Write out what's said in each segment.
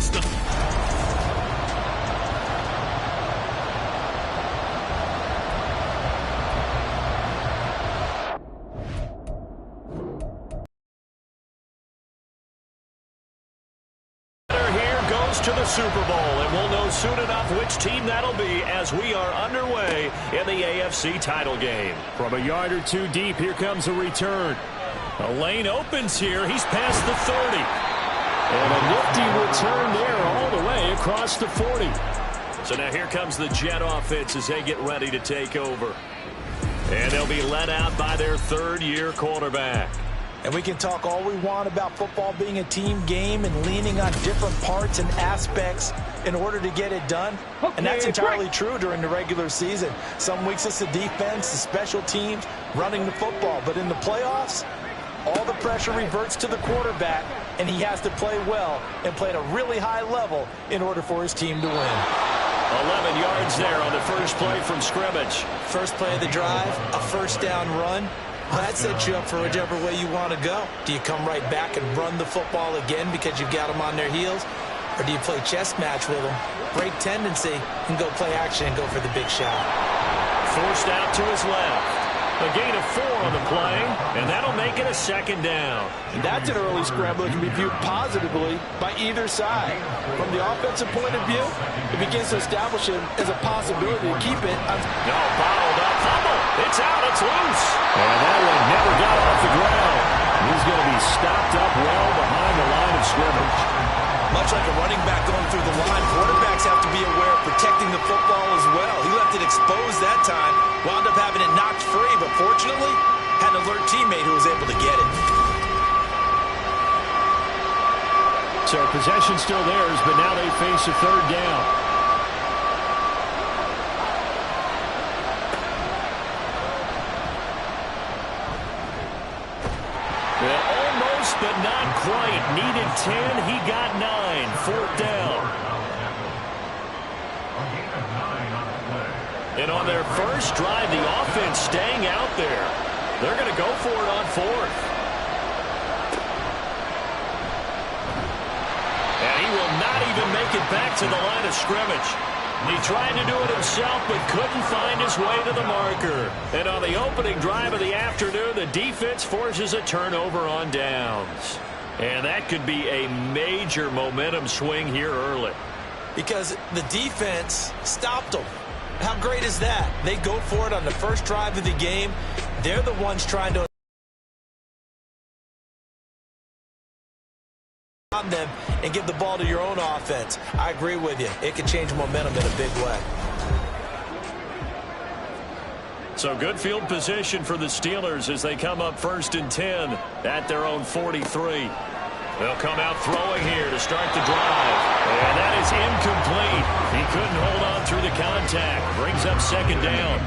against the... to the Super Bowl, and we'll know soon enough which team that'll be as we are underway in the AFC title game. From a yard or two deep, here comes a return. A lane opens here. He's past the 30. And a nifty return there all the way across the 40. So now here comes the Jet offense as they get ready to take over. And they'll be led out by their third-year quarterback. And we can talk all we want about football being a team game and leaning on different parts and aspects in order to get it done. And that's entirely true during the regular season. Some weeks it's the defense, the special teams, running the football. But in the playoffs, all the pressure reverts to the quarterback, and he has to play well and play at a really high level in order for his team to win. 11 yards there on the first play from scrimmage. First play of the drive, a first down run. That sets you up for whichever way you want to go. Do you come right back and run the football again because you've got them on their heels? Or do you play chess match with them, break tendency, and go play action and go for the big shot? Forced out to his left. A gain of 4 on the play, and that'll make it a second down. That's an early scramble that can be viewed positively by either side. From the offensive point of view, it begins to establish him as a possibility to keep it. No, bottled up. Fumble. It's out. It's loose. And that one never got off the ground. He's going to be stopped up well behind the line of scrimmage. Much like a running back going through the line, quarterbacks have to be aware of protecting the football as well. He left it exposed that time, wound up having it knocked free, but fortunately, had an alert teammate who was able to get it. So possession still theirs, but now they face a third down. But not quite. Needed 10. He got 9. Fourth down. And on their first drive, the offense staying out there. They're going to go for it on fourth. And he will not even make it back to the line of scrimmage. He tried to do it himself, but couldn't find his way to the marker. And on the opening drive of the afternoon, the defense forces a turnover on downs. And that could be a major momentum swing here early. Because the defense stopped them. How great is that? They go for it on the first drive of the game. They're the ones trying to on them and give the ball to your own offense. I agree with you. It can change momentum in a big way. So good field position for the Steelers as they come up 1st and 10 at their own 43. They'll come out throwing here to start the drive. And that is incomplete. He couldn't hold on through the contact. Brings up second down.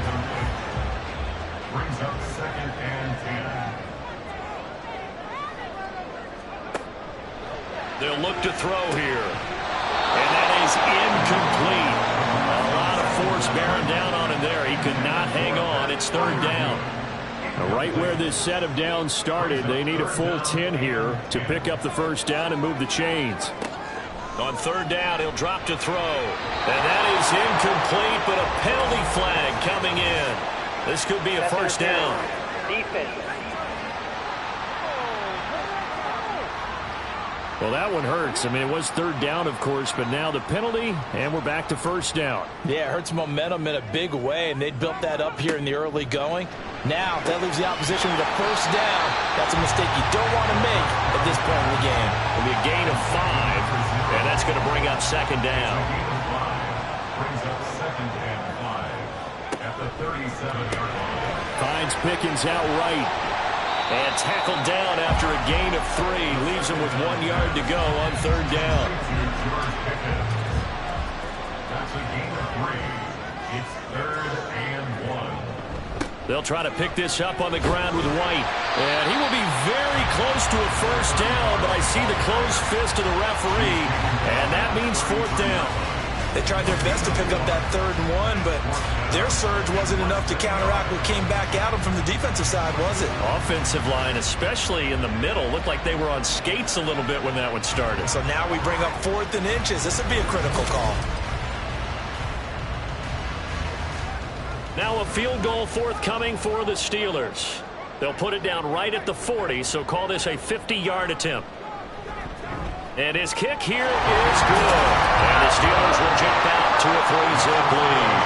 Brings up 2nd and 10. They'll look to throw here. And that is incomplete. A lot of force bearing down on him there. He could not hang on. It's 3rd down. Right where this set of downs started, they need a full 10 here to pick up the first down and move the chains. On 3rd down, he'll drop to throw. And that is incomplete, but a penalty flag coming in. This could be a first down. Defense. Well, that one hurts. I mean, it was 3rd down, of course, but now the penalty, and we're back to first down. Yeah, it hurts momentum in a big way, and they built that up here in the early going. Now, that leaves the opposition with a first down. That's a mistake you don't want to make at this point in the game. It'll be a gain of 5, and that's going to bring up second down. Brings up 2nd and 5 at the 37-yard line. Finds Pickens out right. And tackled down after a gain of 3. Leaves him with 1 yard to go on 3rd down. That's a gain of 3. It's 3rd and 1. They'll try to pick this up on the ground with White. And he will be very close to a first down, but I see the closed fist of the referee, and that means 4th down. They tried their best to pick up that 3rd and 1, but their surge wasn't enough to counteract what came back at them from the defensive side, was it? Offensive line, especially in the middle, looked like they were on skates a little bit when that one started. So now we bring up 4th and inches. This would be a critical call. Now a field goal forthcoming for the Steelers. They'll put it down right at the 40, so call this a 50-yard attempt. And his kick here is good. And the Steelers will jump out to a 3-zip lead.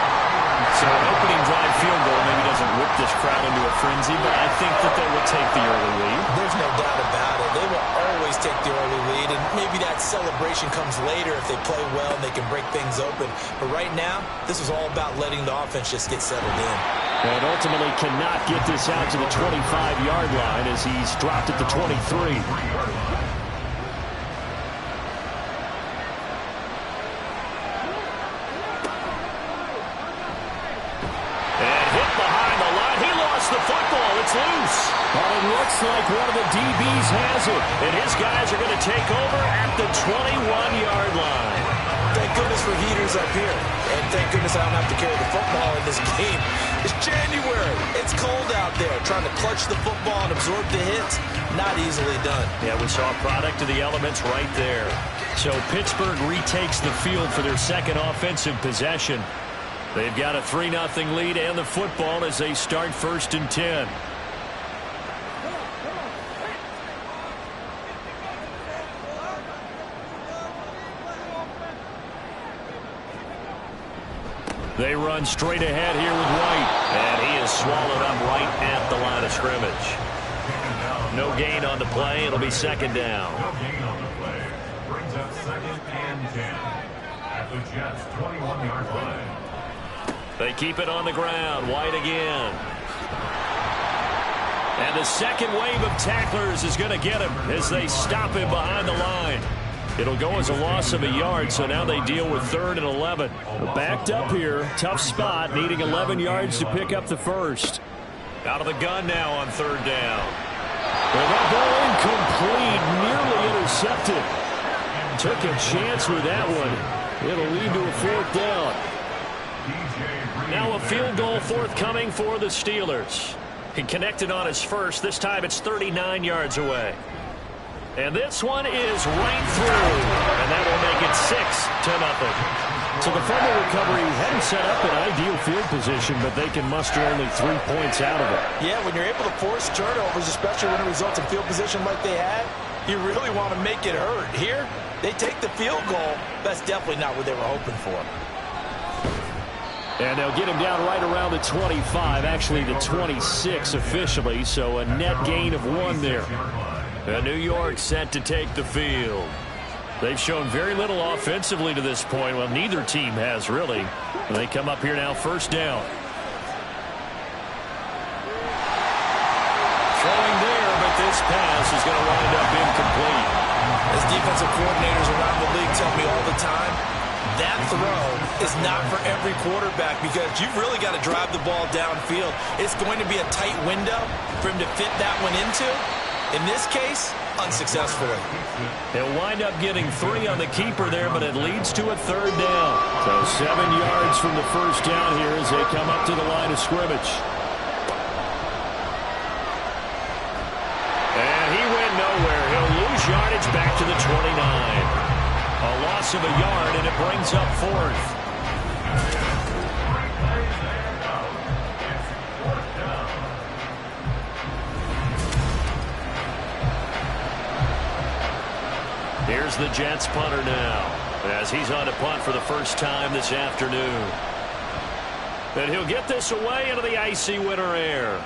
So an opening drive field goal maybe doesn't whip this crowd into a frenzy, but I think that they will take the early lead. There's no doubt about it. They will always take the early lead, and maybe that celebration comes later if they play well and they can break things open. But right now, this is all about letting the offense just get settled in. And ultimately cannot get this out to the 25-yard line as he's dropped at the 23. The football, it's loose. Well, it looks like one of the DBs has it. And his guys are going to take over at the 21-yard line. Thank goodness for heaters up here. And thank goodness I don't have to carry the football in this game. It's January. It's cold out there. Trying to clutch the football and absorb the hits, not easily done. Yeah, we saw a product of the elements right there. So Pittsburgh retakes the field for their second offensive possession. They've got a 3-0 lead and the football as they start 1st and 10. They run straight ahead here with White. And he is swallowed up right at the line of scrimmage. No gain on the play. It'll be 2nd down. No gain on the play. Brings up 2nd and 10 at the Jets' 21-yard line. They keep it on the ground. White again. And the second wave of tacklers is going to get him as they stop him behind the line. It'll go as a loss of a yard, so now they deal with 3rd and 11. Backed up here. Tough spot, needing 11 yards to pick up the first. Out of the gun now on 3rd down. Well, that ball incomplete, nearly intercepted. Took a chance with that one. It'll lead to a 4th down. Now a field goal forthcoming for the Steelers. He connected on his first. This time it's 39 yards away. And this one is right through. And that will make it 6-0. So the fumble recovery hadn't set up an ideal field position, but they can muster only 3 points out of it. Yeah, when you're able to force turnovers, especially when it results in field position like they had, you really want to make it hurt. Here, they take the field goal. That's definitely not what they were hoping for. And they'll get him down right around the 25, actually the 26 officially, so a net gain of 1 there. And New York set to take the field. They've shown very little offensively to this point. Well, neither team has, really. They come up here now 1st down. Throwing there, but this pass is going to wind up incomplete. As defensive coordinators around the league tell me all the time, that throw is not for every quarterback because you've really got to drive the ball downfield. It's going to be a tight window for him to fit that one into. In this case, unsuccessfully. He'll wind up getting 3 on the keeper there, but it leads to a 3rd down. So 7 yards from the first down here as they come up to the line of scrimmage. And he went nowhere. He'll lose yardage back to the 29. A loss of a yard, and it brings up 4th. Here's the Jets punter now, as he's on to punt for the first time this afternoon. And he'll get this away into the icy winter air.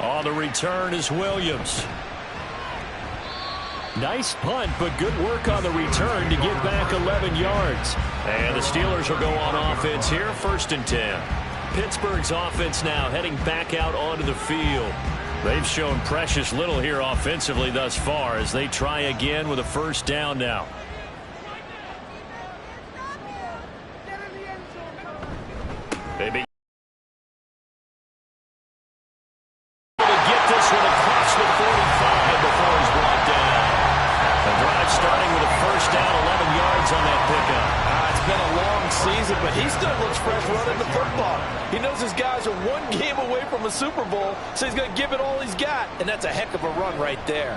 On the return is Williams. Nice punt, but good work on the return to get back 11 yards. And the Steelers will go on offense here, 1st and 10. Pittsburgh's offense now heading back out onto the field. They've shown precious little here offensively thus far as they try again with a 1st down now. They begin to get this one across the 45 before he's brought down. The drive starting with a 1st down, 11 yards on that pickup. It's his guys are one game away from a Super Bowl, so he's going to give it all he's got. And that's a heck of a run right there.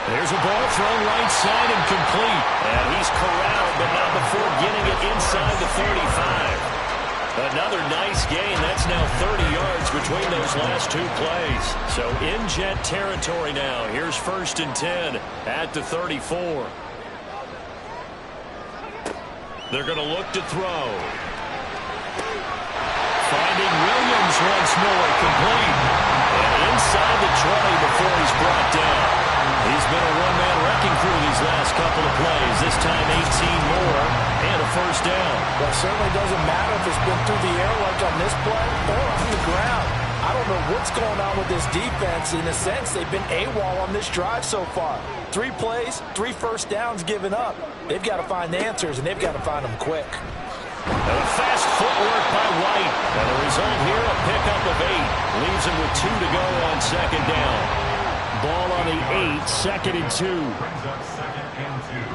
There's a ball thrown right side and complete. And he's corralled, but not before getting it inside the 35. Another nice gain. That's now 30 yards between those last two plays. So in Jet territory now. Here's 1st and 10 at the 34. They're going to look to throw. Finding Williams once more, complete. And inside the 20 before he's brought down. He's been a one-man wrecking crew these last couple of plays. This time 18 more and a 1st down. Well, it certainly doesn't matter if it's been through the air like on this play or on the ground. I don't know what's going on with this defense. In a sense, they've been AWOL on this drive so far. 3 plays, 3 1st downs given up. They've got to find answers, and they've got to find them quick. And a fast footwork by White. And the result here, a pickup of 8. Leaves him with 2 to go on 2nd down. Ball on the 8, 2nd and 2. Brings up 2nd and 2.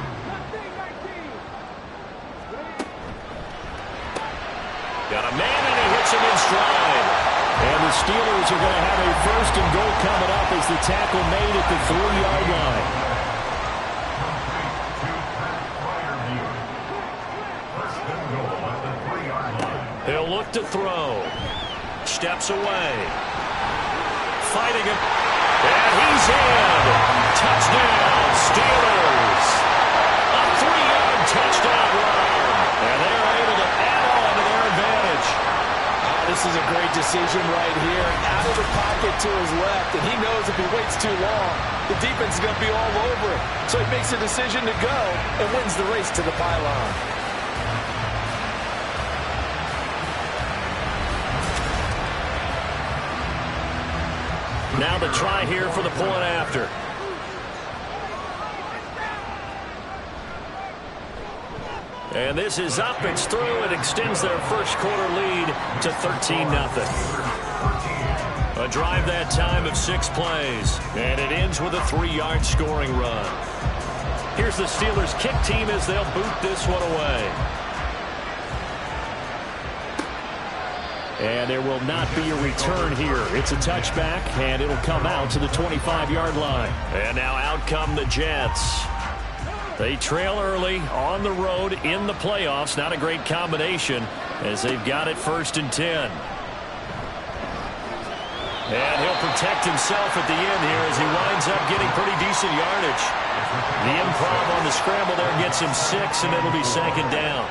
Got a man, and he hits him in stride. And the Steelers are going to have a 1st and goal coming up as the tackle made at the 3-yard line. First and goal at the 3-yard line. He'll look to throw. Steps away. Fighting it. And he's in. Touchdown, Steelers. A 3-yard touchdown run. And they're able to add on to their advantage. This is a great decision right here. Out of the pocket to his left, and he knows if he waits too long, the defense is going to be all over it. So he makes a decision to go and wins the race to the pylon. Now the try here for the point after. And this is up. It's through. It extends their first quarter lead to 13-0. A drive that time of 6 plays. And it ends with a 3-yard scoring run. Here's the Steelers kick team as they'll boot this one away. And there will not be a return here. It's a touchback, and it'll come out to the 25-yard line. And now out come the Jets. They trail early on the road in the playoffs. Not a great combination as they've got it 1st and 10. And he'll protect himself at the end here as he winds up getting pretty decent yardage. The improv on the scramble there gets him 6, and it'll be 2nd down.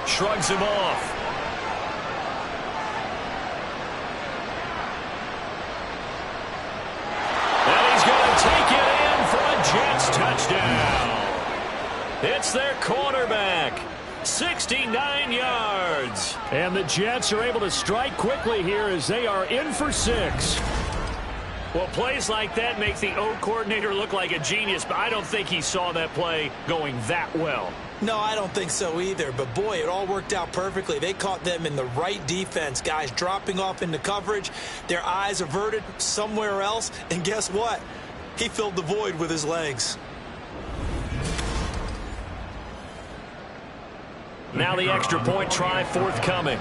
Shrugs him off. And he's going to take it in for a Jets touchdown. It's their quarterback. 69 yards. And the Jets are able to strike quickly here as they are in for 6. Well, plays like that make the O coordinator look like a genius, but I don't think he saw that play going that well. No, I don't think so either. But, boy, it all worked out perfectly. They caught them in the right defense. Guys dropping off into coverage, their eyes averted somewhere else. And guess what? He filled the void with his legs. Now the extra point try forthcoming.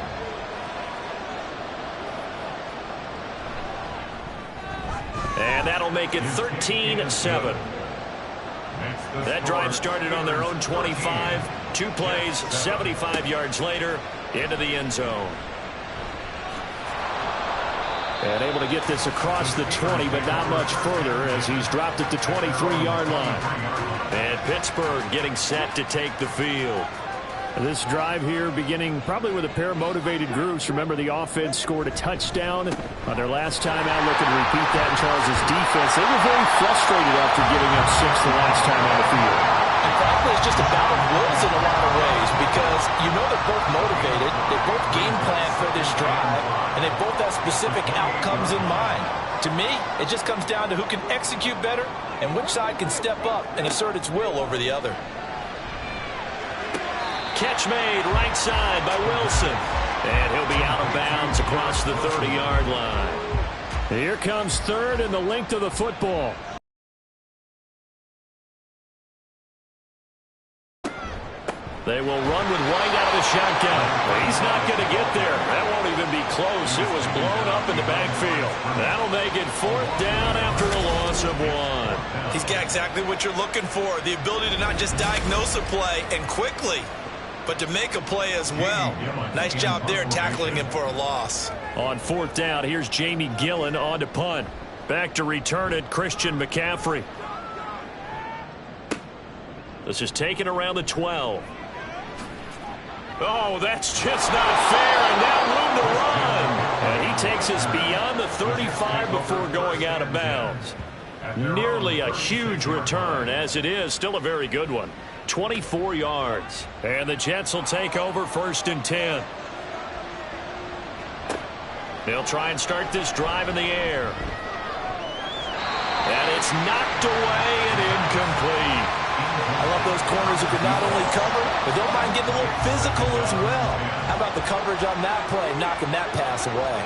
And that'll make it 13-7. That drive started on their own 25. 2 plays, 75 yards later, into the end zone. And able to get this across the 20, but not much further as he's dropped at the 23-yard line. And Pittsburgh getting set to take the field. This drive here beginning probably with a pair of motivated groups. Remember, the offense scored a touchdown on their last time out. Looking to repeat that in Charles' defense. They were very frustrated after giving up 6 the last time on the field. And frankly, it's just a battle of wills in a lot of ways because you know they're both motivated. They both game plan for this drive, and they both have specific outcomes in mind. To me, it just comes down to who can execute better and which side can step up and assert its will over the other. Catch made right side by Wilson. And he'll be out of bounds across the 30-yard line. Here comes 3rd and the length of the football. They will run with White out of the shotgun. But he's not going to get there. That won't even be close. It was blown up in the backfield. That'll make it 4th down after a loss of 1. He's got exactly what you're looking for, the ability to not just diagnose a play and quickly, but to make a play as well. Nice job there tackling him for a loss. On 4th down, here's Jamie Gillen on to punt. Back to return it, Christian McCaffrey. This is taken around the 12. Oh, that's just not fair, and now room to run. And he takes us beyond the 35 before going out of bounds. Nearly a huge return, as it is still a very good one. 24 yards. And the Jets will take over 1st and 10. They'll try and start this drive in the air. And it's knocked away and incomplete. I love those corners who can not only cover, but don't mind getting a little physical as well. How about the coverage on that play, knocking that pass away?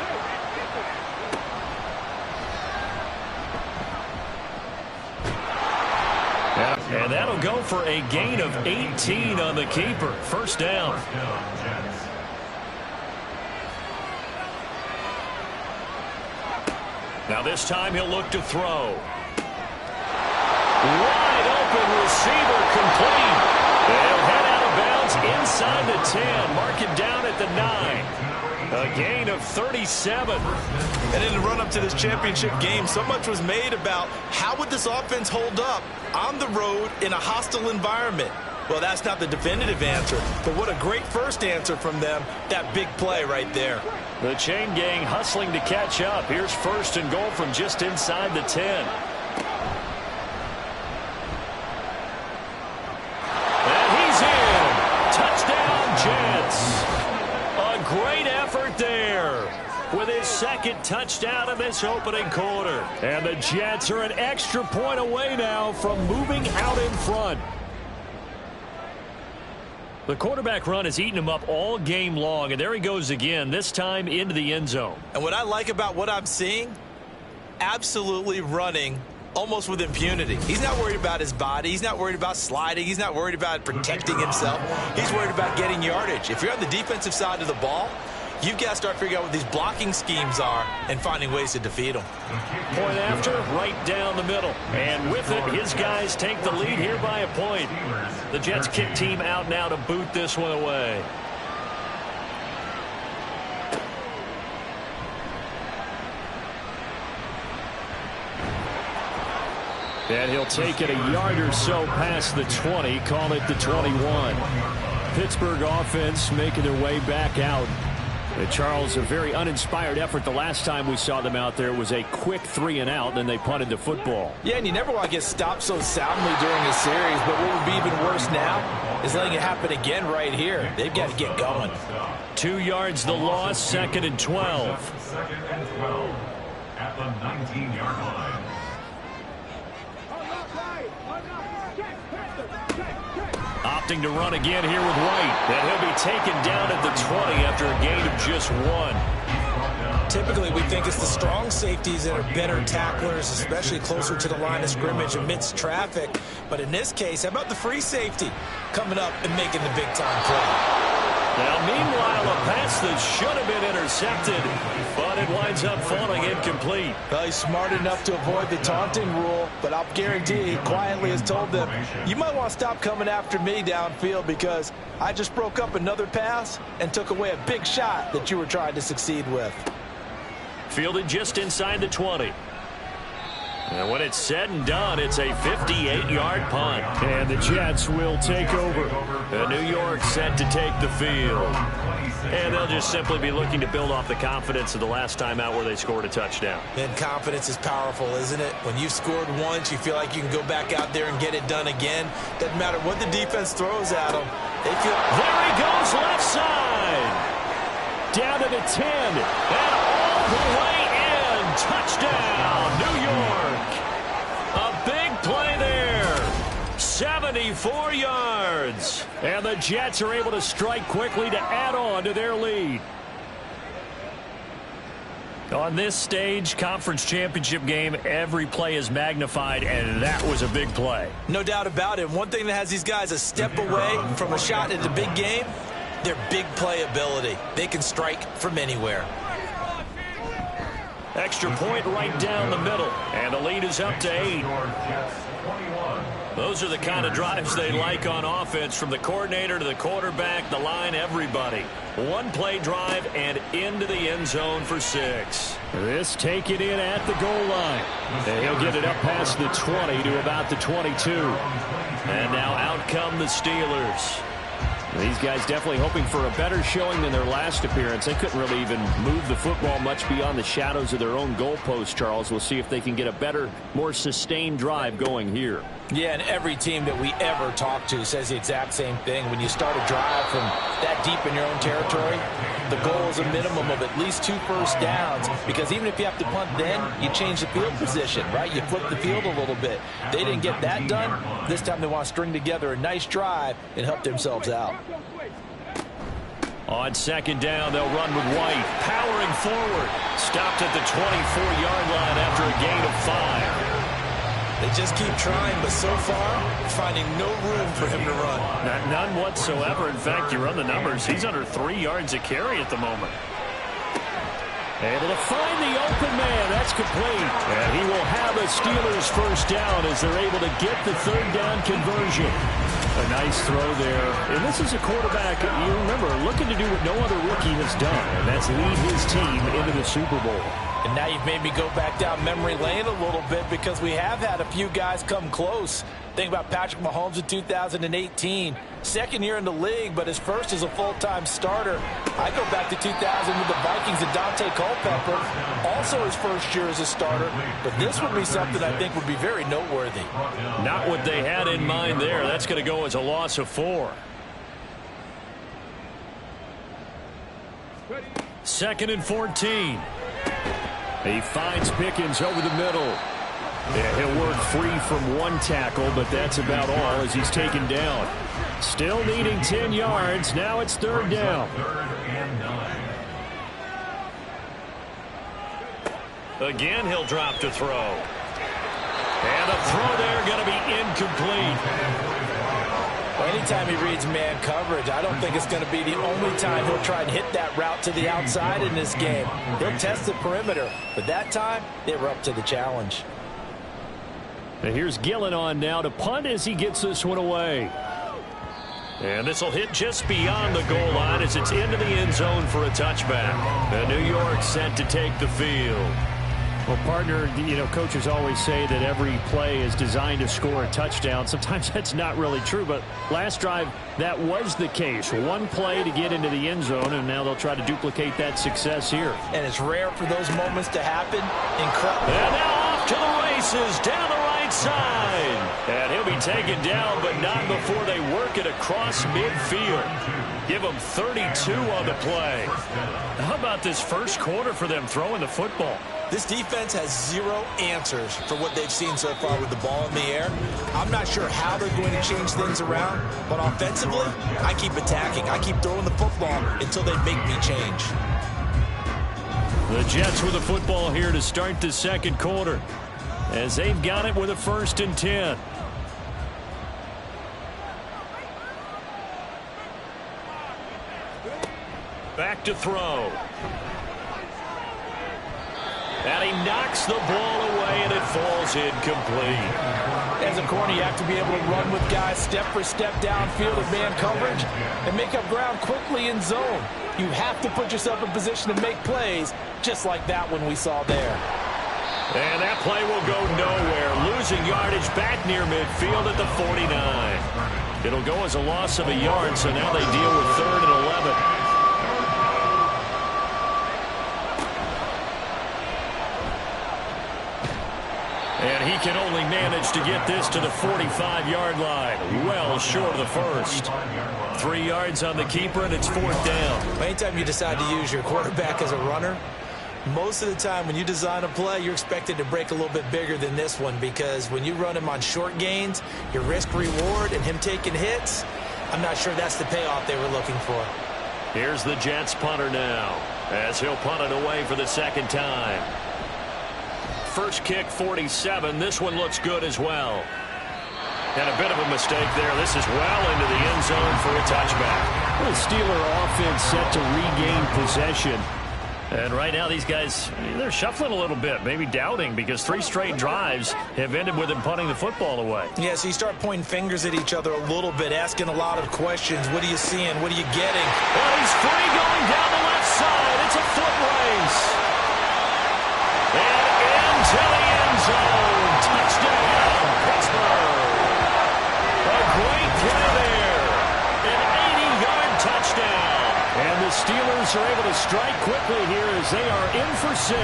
And that'll go for a gain of 18 on the keeper. 1st down. Now this time he'll look to throw. Wide open receiver complete. They'll head out of bounds inside the 10. Mark it down at the 9. A gain of 37. And in the run-up to this championship game, so much was made about how would this offense hold up on the road in a hostile environment. Well, that's not the definitive answer, but what a great first answer from them. That big play right there. The chain gang hustling to catch up. Here's 1st and goal from just inside the 10. And he's in. Touchdown, Jets. A great effort there with his 2nd touchdown of this opening quarter. And the Jets are an extra point away now from moving out in front. The quarterback run has eaten him up all game long, and there he goes again, this time into the end zone. And what I like about what I'm seeing, absolutely running almost with impunity. He's not worried about his body. He's not worried about sliding. He's not worried about protecting himself. He's worried about getting yardage. If you're on the defensive side of the ball, you've got to start figuring out what these blocking schemes are and finding ways to defeat them. Point after, right down the middle. And with it, his guys take the lead here by a point. The Jets kick team out now to boot this one away. And he'll take it a yard or so past the 20, call it the 21. Pittsburgh offense making their way back out. And Charles, a very uninspired effort the last time we saw them out there. It was a quick 3-and-out, then they punted the football. Yeah, and you never want to get stopped so soundly during a series, but what would be even worse now is letting it happen again right here. They've got to get going. 2 yards the loss, 2nd and 12. 2nd and 12 at the 19-yard line. Opting to run again here with White. And he'll be taken down at the 20 after a gain of just 1. Typically, we think it's the strong safeties that are better tacklers, especially closer to the line of scrimmage amidst traffic. But in this case, how about the free safety coming up and making the big-time play? Now, meanwhile, a pass that should have been intercepted, but it winds up falling incomplete. Well, he's smart enough to avoid the taunting rule, but I'll guarantee he quietly has told them, you might want to stop coming after me downfield because I just broke up another pass and took away a big shot that you were trying to succeed with. Fielded just inside the 20. And when it's said and done, it's a 58-yard punt. And the Jets will take over. And New York set to take the field. And they'll just simply be looking to build off the confidence of the last time out where they scored a touchdown. And confidence is powerful, isn't it? When you've scored once, you feel like you can go back out there and get it done again. Doesn't matter what the defense throws at them. They feel... There he goes, left side. Down to the 10. And all the way in. Touchdown, New York. A big play there. 74 yards. And the Jets are able to strike quickly to add on to their lead. On this stage, conference championship game, every play is magnified, and that was a big play. No doubt about it. One thing that has these guys a step away from a shot at the big game, their big play ability. They can strike from anywhere. Extra point right down the middle, and the lead is up to 8. Those are the kind of drives they like on offense, from the coordinator to the quarterback, the line, everybody. One play drive and into the end zone for 6. This taken in at the goal line. And he'll get it up past the 20 to about the 22. And now out come the Steelers. These guys definitely hoping for a better showing than their last appearance. They couldn't really even move the football much beyond the shadows of their own goalpost, Charles. We'll see if they can get a better, more sustained drive going here. Yeah, and every team that we ever talk to says the exact same thing. When you start a drive from that deep in your own territory, the goal is a minimum of at least 2 first downs, because even if you have to punt then, you change the field position, right? You flip the field a little bit. They didn't get that done. This time they want to string together a nice drive and help themselves out. On second down, they'll run with White, powering forward. Stopped at the 24-yard line after a gain of 5. They just keep trying, but so far, finding no room for him to run. None whatsoever. In fact, you run the numbers, he's under 3 yards a carry at the moment. Able to find the open man. That's complete. And he will have a Steelers first down as they're able to get the third down conversion. A nice throw there. And this is a quarterback, you remember, looking to do what no other rookie has done, and that's lead his team into the Super Bowl. And now you've made me go back down memory lane a little bit, because we have had a few guys come close. Think about Patrick Mahomes in 2018. Second year in the league, but his first as a full-time starter. I go back to 2000 with the Vikings and Dante Culpepper. Also his first year as a starter. But this would be something I think would be very noteworthy. Not what they had in mind there. That's going to go as a loss of 4. Second and 14. He finds Pickens over the middle. Yeah, he'll work free from one tackle, but that's about all as he's taken down. Still needing 10 yards. Now it's third down. Again, he'll drop to throw. And a throw there going to be incomplete. Anytime he reads man coverage, I don't think it's going to be the only time he'll try and hit that route to the outside in this game. He'll test the perimeter, but that time, they were up to the challenge. And here's Gillen on now to punt as he gets this one away. And this will hit just beyond the goal line as it's into the end zone for a touchback. And New York set to take the field. Well, partner, you know, coaches always say that every play is designed to score a touchdown. Sometimes that's not really true, but last drive, that was the case. One play to get into the end zone, and now they'll try to duplicate that success here. And it's rare for those moments to happen. Incredible. And now off to the races down the right side. And he'll be taken down, but not before they work it across midfield. Give them 32 on the play. How about this first quarter for them throwing the football? This defense has zero answers for what they've seen so far with the ball in the air. I'm not sure how they're going to change things around, but offensively, I keep attacking. I keep throwing the football until they make me change. The Jets with the football here to start the second quarter, as they've got it with a 1st and 10. Back to throw. And he knocks the ball away, and it falls incomplete. As a corner, you have to be able to run with guys step for step downfield of man coverage and make up ground quickly in zone. You have to put yourself in position to make plays, just like that one we saw there. And that play will go nowhere. Losing yardage back near midfield at the 49. It'll go as a loss of a yard, so now they deal with 3rd and 11. And he can only manage to get this to the 45-yard line, well short of the first. 3 yards on the keeper, and it's 4th down. Anytime you decide to use your quarterback as a runner, most of the time when you design a play, you're expected to break a little bit bigger than this one, because when you run him on short gains, your risk-reward and him taking hits, I'm not sure that's the payoff they were looking for. Here's the Jets punter now. as he'll punt it away for the second time. First kick, 47. This one looks good as well. And a bit of a mistake there. This is well into the end zone for a touchback. The Steeler offense set to regain possession. And right now these guys, they're shuffling a little bit, maybe doubting, because 3 straight drives have ended with them punting the football away. Yeah, so you start pointing fingers at each other a little bit, asking a lot of questions. What are you seeing? What are you getting? Well, he's free going down the left side. It's a foot race. And into the end zone. Touchdown, Pittsburgh. A great play there. An 80-yard touchdown. And the Steelers are able to strike quickly here as they are in for 6.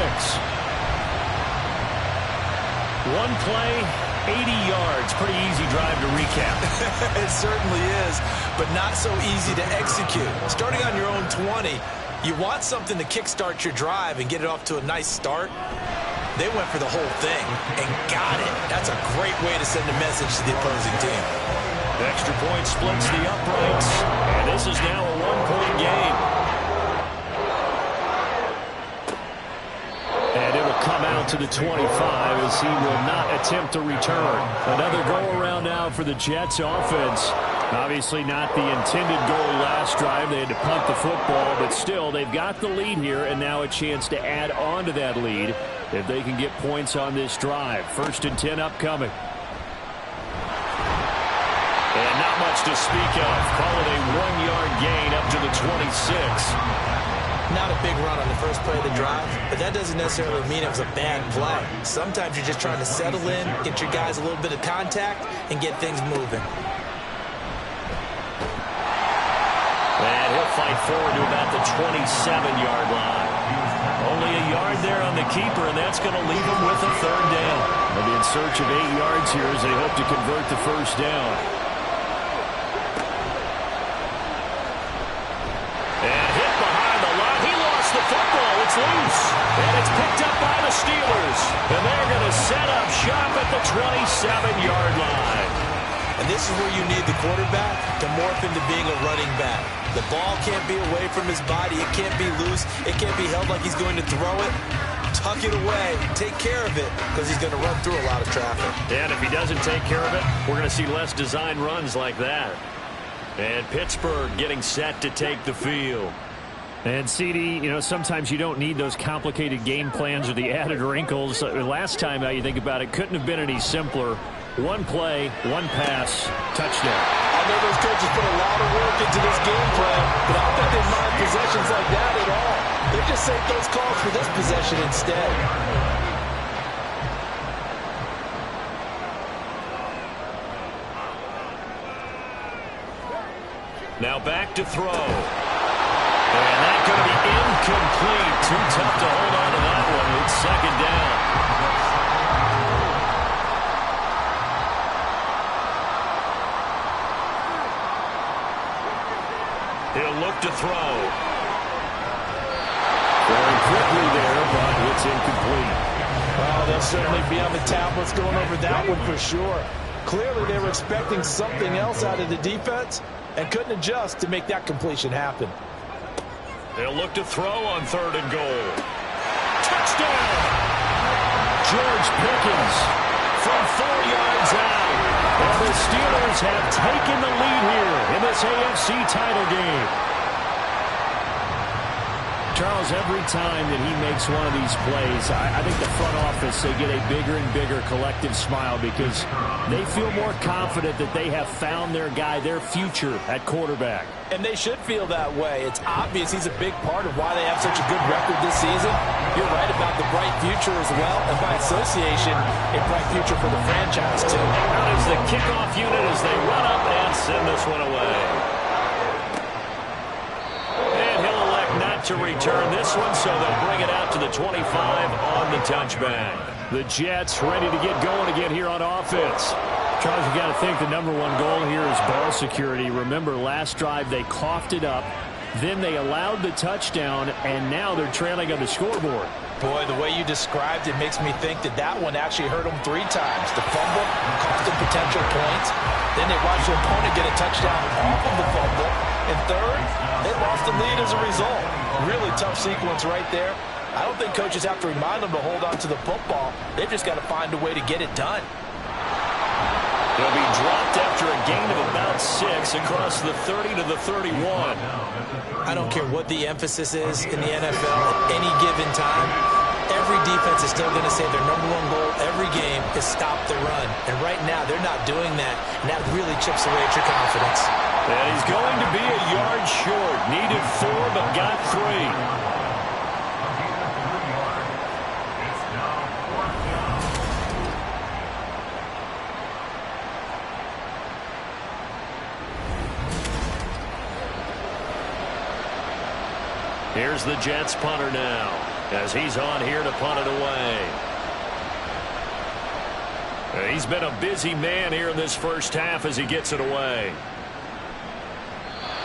One play, 80 yards. Pretty easy drive to recap. It certainly is, but not so easy to execute. Starting on your own 20, you want something to kickstart your drive and get it off to a nice start. They went for the whole thing and got it. That's a great way to send a message to the opposing team. Extra point splits the uprights, and this is now a 1-point game. And it will come out to the 25 as he will not attempt to return. Another go-around now for the Jets offense. Obviously not the intended goal last drive. They had to punt the football, but still they've got the lead here and now a chance to add on to that lead if they can get points on this drive. 1st and 10 upcoming. And not much to speak of. Call it a 1-yard gain up to the 26. Not a big run on the first play of the drive, but that doesn't necessarily mean it was a bad play. Sometimes you're just trying to settle in, get your guys a little bit of contact, and get things moving. And he'll fight forward to about the 27-yard line. Only a yard there on the keeper, and that's going to leave him with a 3rd down. They'll be in search of 8 yards here as they hope to convert the 1st down. The football, it's loose, and it's picked up by the Steelers, and they're going to set up shop at the 27-yard line. And this is where you need the quarterback to morph into being a running back. The ball can't be away from his body. It can't be loose. It can't be held like he's going to throw it. Tuck it away. Take care of it because he's going to run through a lot of traffic. And if he doesn't take care of it, we're going to see less design runs like that. And Pittsburgh getting set to take the field. And, CD, sometimes you don't need those complicated game plans or the added wrinkles. Last time, you think about it, couldn't have been any simpler. 1 play, 1 pass, touchdown. I know those coaches put a lot of work into this game plan, but I don't think they mind possessions like that at all. They just save those calls for this possession instead. Now back to throw. And that's going to be incomplete. Too tough to hold on to that one. It's 2nd down. He'll look to throw. Very quickly there, but it's incomplete. Well, they'll certainly be on the tablets going over that one for sure. Clearly they were expecting something else out of the defense and couldn't adjust to make that completion happen. They'll look to throw on 3rd and goal. Touchdown! George Pickens from 4 yards out. And the Steelers have taken the lead here in this AFC title game. Charles, every time that he makes one of these plays, I think the front office, they get a bigger and bigger collective smile because they feel more confident that they have found their guy, their future at quarterback. And they should feel that way. It's obvious he's a big part of why they have such a good record this season. You're right about the bright future as well, and by association, a bright future for the franchise, too. Out is the kickoff unit as they run up and send this one away. And he'll elect not to return this one, so they'll bring it out to the 25 on the touchback. The Jets ready to get going again here on offense. Charles, you got to think the #1 goal here is ball security. Remember, last drive they coughed it up, then they allowed the touchdown, and now they're trailing on the scoreboard. Boy, the way you described it makes me think that that one actually hurt them 3 times. The fumble cost them potential points. Then they watched their opponent get a touchdown off of the fumble. And third, they lost the lead as a result. Really tough sequence right there. I don't think coaches have to remind them to hold on to the football. They've just got to find a way to get it done. He'll be dropped after a gain of about 6 across the 30 to the 31. I don't care what the emphasis is in the NFL at any given time. Every defense is still going to say their #1 goal every game is stop the run. And right now, they're not doing that. And that really chips away at your confidence. And he's going to be a yard short. Needed 4, but got 3. Here's the Jets punter now, as he's on here to punt it away. He's been a busy man here in this first half as he gets it away.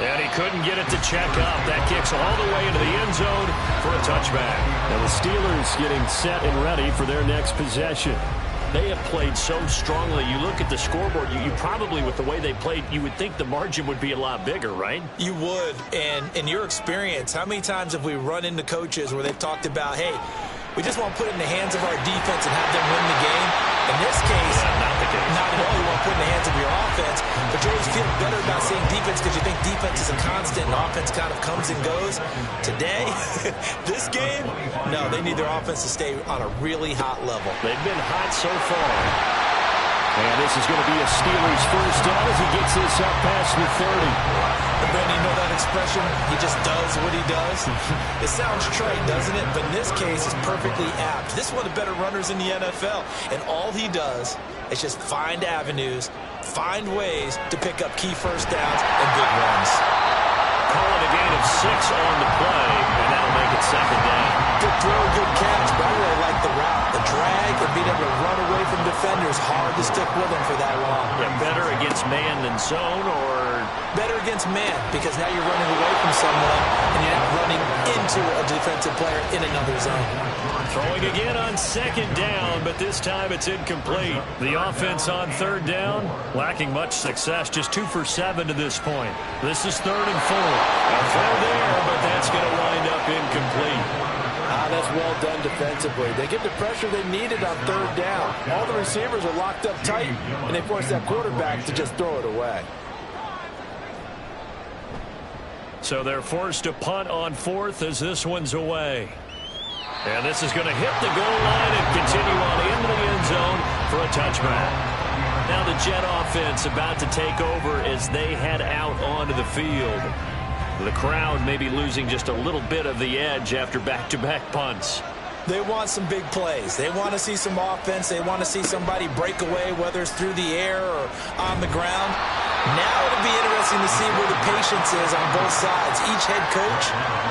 And he couldn't get it to check up. That kicks all the way into the end zone for a touchback. Now the Steelers getting set and ready for their next possession. They have played so strongly. You look at the scoreboard, you probably, with the way they played, you would think the margin would be a lot bigger, right? You would. And in your experience, how many times have we run into coaches where they've talked about, hey, we just want to put it in the hands of our defense and have them win the game? In this case, not the case. Not at all. You want to put it in the hands of your offense, but you always feel better about saying defense because you think defense is a constant and offense kind of comes and goes. Today, this game, no, they need their offense to stay on a really hot level. They've been hot so far. And this is going to be a Steelers first down as he gets this up past the 30. And Brandon, you know that expression? He just does what he does. It sounds trite, doesn't it? But in this case, it's perfectly apt. This is one of the better runners in the NFL. And all he does is just find avenues, find ways to pick up key first downs and big runs. Calling a gain of 6 on the play, and that'll make it second down. Good throw, good catch, but I really like the route. The drag and being able to run away from defenders, hard to stick with them for that long. Yeah, better against man than zone, or better against man, because now you're running away from someone and you're not running into a defensive player in another zone. Throwing again on second down, but this time it's incomplete. The offense on third down, lacking much success, just 2 for 7 to this point. This is 3rd and 4. A throw there, but that's going to wind up incomplete. That's well done defensively. They get the pressure they needed on third down. All the receivers are locked up tight, and they force that quarterback to just throw it away. So they're forced to punt on 4th as this one's away. And this is going to hit the goal line and continue on into the end zone for a touchback. Now the Jet offense about to take over as they head out onto the field. The crowd may be losing just a little bit of the edge after back-to-back punts. They want some big plays. They want to see some offense. They want to see somebody break away, whether it's through the air or on the ground. Now it'll be interesting to see where the patience is on both sides. Each head coach,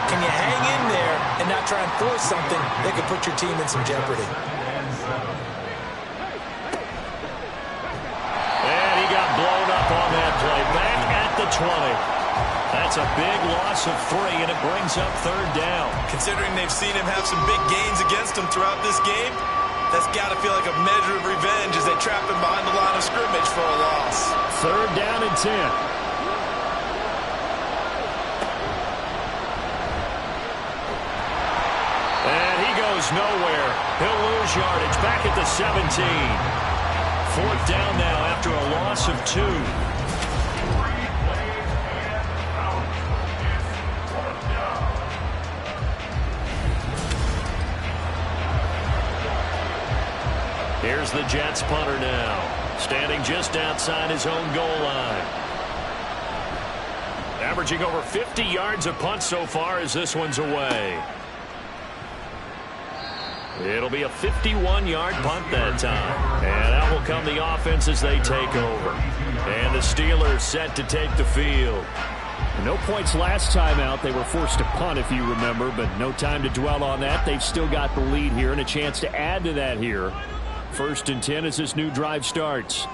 can you hang in there and not try and force something that could put your team in some jeopardy? And he got blown up on that play. Back at the 20. That's a big loss of 3, and it brings up 3rd down. Considering they've seen him have some big gains against him throughout this game, that's got to feel like a measure of revenge as they trap him behind the line of scrimmage for a loss. 3rd down and 10. And he goes nowhere. He'll lose yardage back at the 17. 4th down now after a loss of 2. Here's the Jets punter now, standing just outside his own goal line. Averaging over 50 yards a punt so far as this one's away. It'll be a 51-yard punt that time. And out will come the offense as they take over. And the Steelers set to take the field. No points last time out. They were forced to punt, if you remember, but no time to dwell on that. They've still got the lead here and a chance to add to that here. 1st and 10 as this new drive starts.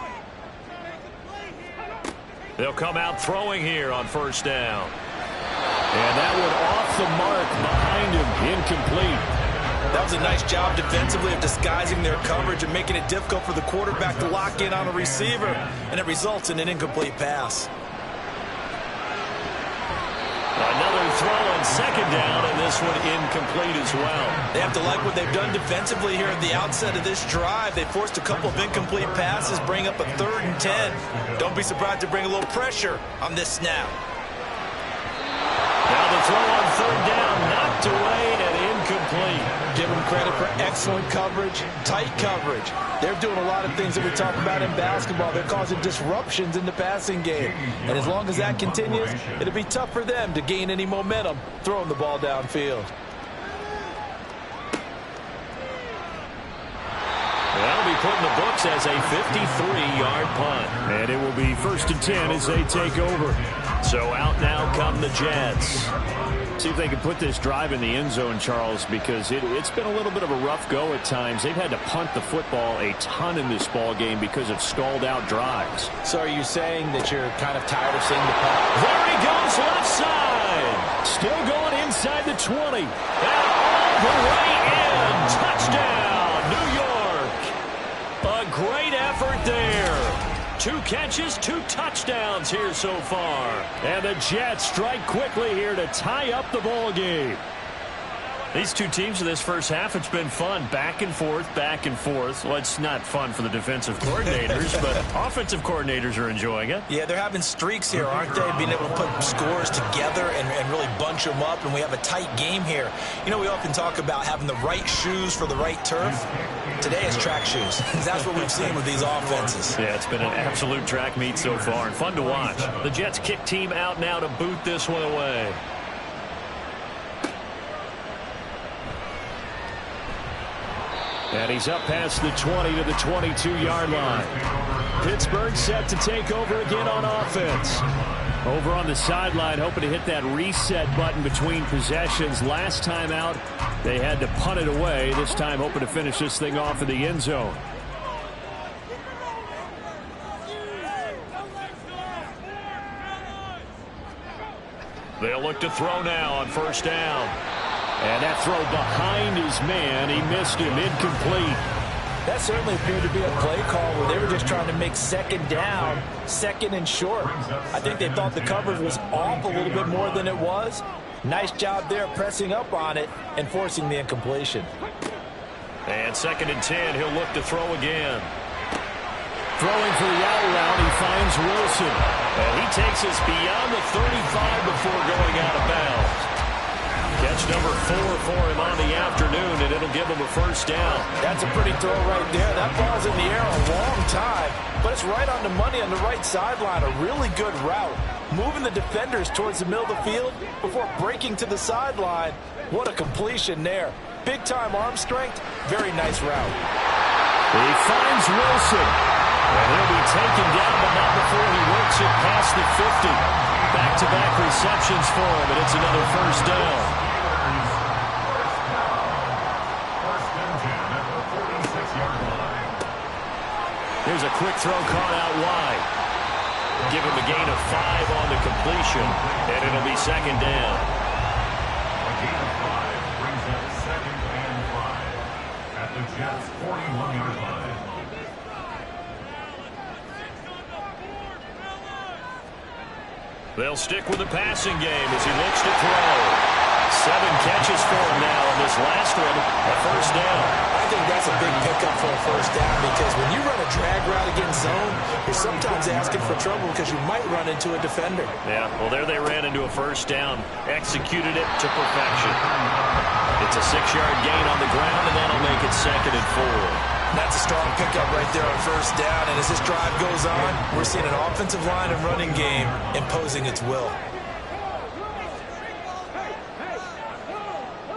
They'll come out throwing here on 1st down. And that one off the mark behind him, incomplete. That was a nice job defensively of disguising their coverage and making it difficult for the quarterback to lock in on a receiver, and it results in an incomplete pass. Another throw on second down, and this one incomplete as well. They have to like what they've done defensively here at the outset of this drive. They forced a couple of incomplete passes, bring up a 3rd and 10. Don't be surprised to bring a little pressure on this snap. Now the throw on 3rd down, knocked away and incomplete. Give them credit for excellent coverage, tight coverage. They're doing a lot of things that we talk about in basketball. They're causing disruptions in the passing game. And as long as that continues, it'll be tough for them to gain any momentum throwing the ball downfield. That'll be put in the books as a 53-yard punt. And it will be 1st and 10 as they take over. So out now come the Jets. See if they can put this drive in the end zone, Charles, because it's been a little bit of a rough go at times. They've had to punt the football a ton in this ball game because of stalled-out drives. So are you saying that you're kind of tired of seeing the punt? There he goes, left side. Still going inside the 20. And all the way in. Touchdown, New York. A great effort there. 2 catches, 2 touchdowns here so far. And the Jets strike quickly here to tie up the ball game. These two teams in this first half, it's been fun. Back and forth, back and forth. Well, it's not fun for the defensive coordinators, but offensive coordinators are enjoying it. Yeah, they're having streaks here, aren't they? Being able to put scores together and really bunch them up, and we have a tight game here. You know, we often talk about having the right shoes for the right turf. Today it's track shoes. That's what we've seen with these offenses. Yeah, it's been an absolute track meet so far and fun to watch. The Jets kick team out now to boot this one away. And he's up past the 20 to the 22-yard line. Pittsburgh set to take over again on offense. Over on the sideline, hoping to hit that reset button between possessions. Last time out, they had to punt it away. This time, hoping to finish this thing off in the end zone. They'll look to throw now on 1st down. And that throw behind his man, he missed him, incomplete. That certainly appeared to be a play call where they were just trying to make 2nd down, 2nd and short. I think they thought the coverage was off a little bit more than it was. Nice job there pressing up on it and forcing the incompletion. And 2nd and 10, he'll look to throw again. Throwing for the out route, he finds Wilson. And he takes us beyond the 35 before going out of bounds. Catch number 4 for him on the afternoon, and it'll give him a 1st down. That's a pretty throw right there. That ball's in the air a long time, but it's right on the money on the right sideline. A really good route. Moving the defenders towards the middle of the field before breaking to the sideline. What a completion there. Big-time arm strength. Very nice route. He finds Wilson. And he'll be taken down, but not before he works it past the 50. Back-to-back receptions for him, and it's another 1st down. Here's a quick throw caught out wide. Give him a gain of 5 on the completion, and it'll be 2nd down. A gain of 5 brings up 2nd and 5 at the Jets' 41-yard line. They'll stick with the passing game as he looks to throw. 7 catches for him now on this last one, a 1st down. I think that's a big pickup for a 1st down because when you run a drag route against zone, you're sometimes asking for trouble because you might run into a defender. Yeah, well, there they ran into a 1st down, executed it to perfection. It's a 6-yard gain on the ground, and that'll make it 2nd and 4. That's a strong pickup right there on 1st down, and as this drive goes on, we're seeing an offensive line and running game imposing its will.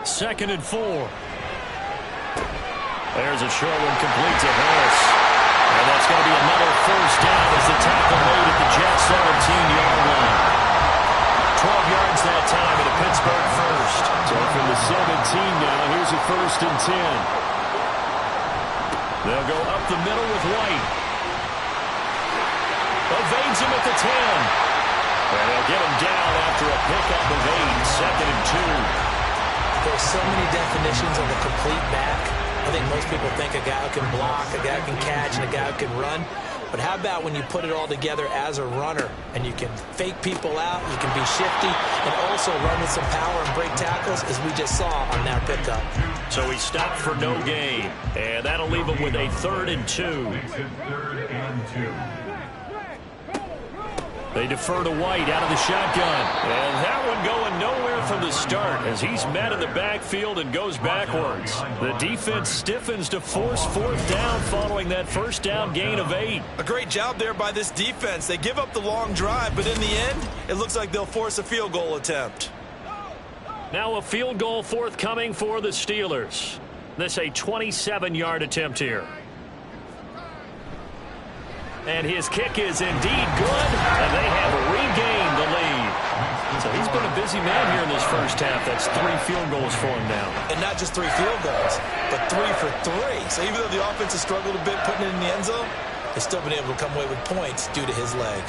2nd and 4. There's a short one complete to Harris. And that's going to be another 1st down as the tackle made at the Jets' 17-yard line. 12 yards that time at a Pittsburgh 1st. So from the 17 now, here's a 1st and 10. They'll go up the middle with White. Evades him at the 10. And they'll get him down after a pickup of 8, 2nd and 2. There's so many definitions of a complete back. I think most people think a guy who can block, a guy who can catch, and a guy who can run. But how about when you put it all together as a runner and you can fake people out, you can be shifty, and also run with some power and break tackles, as we just saw on that pickup. So he stopped for no gain, and that'll leave him with a 3rd and 2. Third and 2. They defer to White out of the shotgun. And that one going nowhere from the start as he's met in the backfield and goes backwards. The defense stiffens to force 4th down following that first down gain of 8. A great job there by this defense. They give up the long drive, but in the end, it looks like they'll force a field goal attempt. Now a field goal forthcoming for the Steelers. This a 27-yard attempt here. And his kick is indeed good, and they have regained the lead. So he's been a busy man here in this first half. That's 3 field goals for him now. And not just 3 field goals, but 3 for 3. So even though the offense has struggled a bit putting it in the end zone, they've still been able to come away with points due to his leg.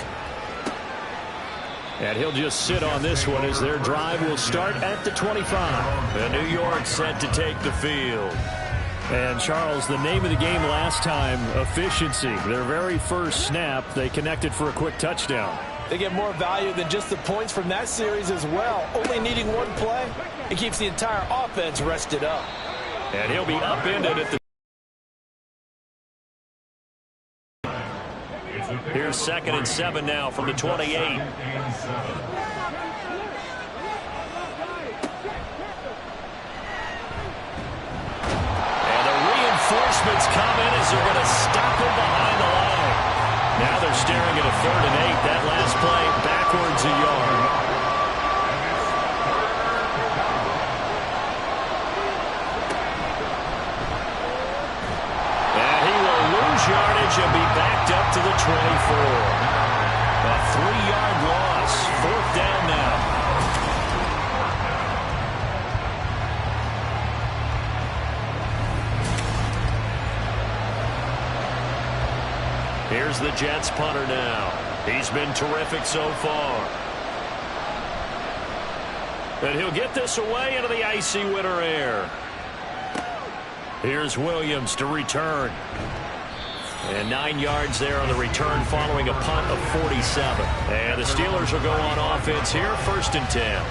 And he'll just sit on this one as their drive will start at the 25. And New York set to take the field. And, Charles, the name of the game last time, efficiency. Their very first snap, they connected for a quick touchdown. They get more value than just the points from that series as well. Only needing 1 play, it keeps the entire offense rested up. And he'll be upended at the... Here's 2nd and 7 now from the 28. Reinforcements come in as they're going to stop him behind the line. Now they're staring at a 3rd and 8. That last play backwards a yard. And he will lose yardage and be backed up to the 24. A 3-yard loss. 4th down now. Here's the Jets punter now. He's been terrific so far. And he'll get this away into the icy winter air. Here's Williams to return. And 9 yards there on the return following a punt of 47. And the Steelers will go on offense here, 1st and 10.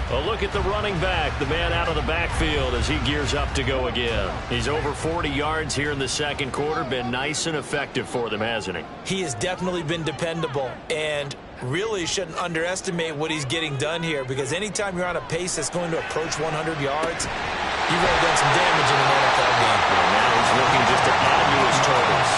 A look at the running back, the man out of the backfield as he gears up to go again. He's over 40 yards here in the 2nd quarter. Been nice and effective for them, hasn't he? He has definitely been dependable and really shouldn't underestimate what he's getting done here, because anytime you're on a pace that's going to approach 100 yards, you've really done some damage in an NFL game. And now he's looking just to add to his totals.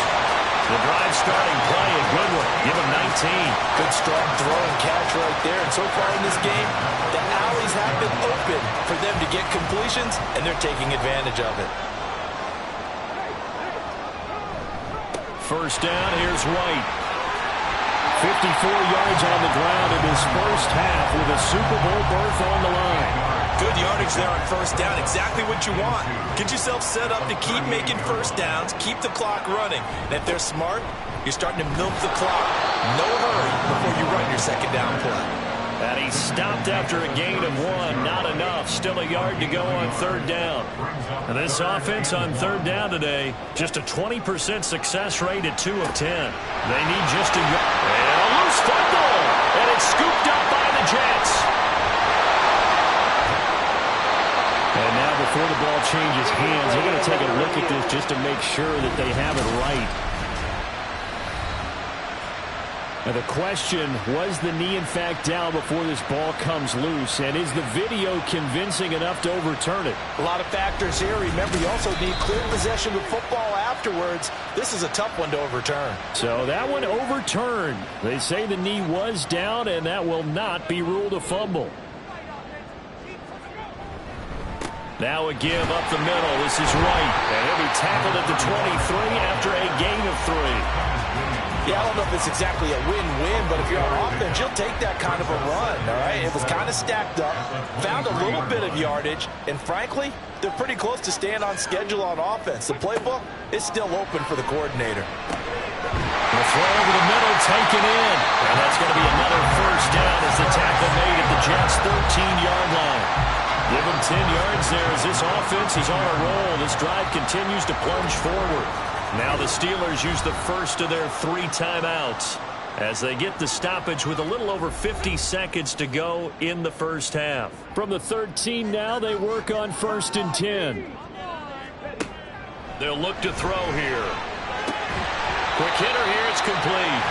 The drive starting play, a good one. Give him 19. Good strong throw and catch right there. And so far in this game, the alleys have been open for them to get completions, and they're taking advantage of it. 1st down, here's White. 54 yards on the ground in his first half with a Super Bowl berth on the line. Good yardage there on 1st down. Exactly what you want. Get yourself set up to keep making 1st downs, keep the clock running. And if they're smart, you're starting to milk the clock. No hurry before you run your 2nd down play. And he stopped after a gain of 1. Not enough. Still a yard to go on 3rd down. And this offense on 3rd down today, just a 20% success rate at 2 of 10. They need just a yard. And a loose football. And it's scooped up by the Jets. And now before the ball changes hands, they're going to take a look at this just to make sure that they have it right. Now the question, was the knee in fact down before this ball comes loose? And is the video convincing enough to overturn it? A lot of factors here. Remember, you also need clear possession of football afterwards. This is a tough one to overturn. So that one overturned. They say the knee was down, and that will not be ruled a fumble. Now a give up the middle. This is White. And he'll be tackled at the 23 after a gain of 3. Yeah, I don't know if it's exactly a win-win, but if you're on offense, you'll take that kind of a run, all right? It was kind of stacked up, found a little bit of yardage, and frankly, they're pretty close to staying on schedule on offense. The playbook is still open for the coordinator. The throw over the middle, taken in. And that's going to be another 1st down as the tackle made at the Jets' 13-yard line. Give them 10 yards there as this offense is on a roll. This drive continues to plunge forward. Now the Steelers use the first of their 3 timeouts as they get the stoppage with a little over 50 seconds to go in the first half. From the 13 now, they work on 1st and 10. They'll look to throw here. Quick hitter here, it's complete.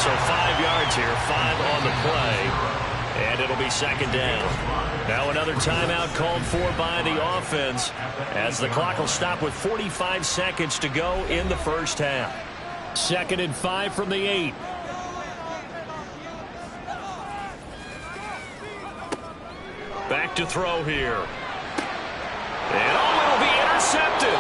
So 5 yards here, 5 on the play, and it'll be second down. Now another timeout called for by the offense as the clock will stop with 45 seconds to go in the first half. 2nd and 5 from the 8. Back to throw here. And it'll be intercepted.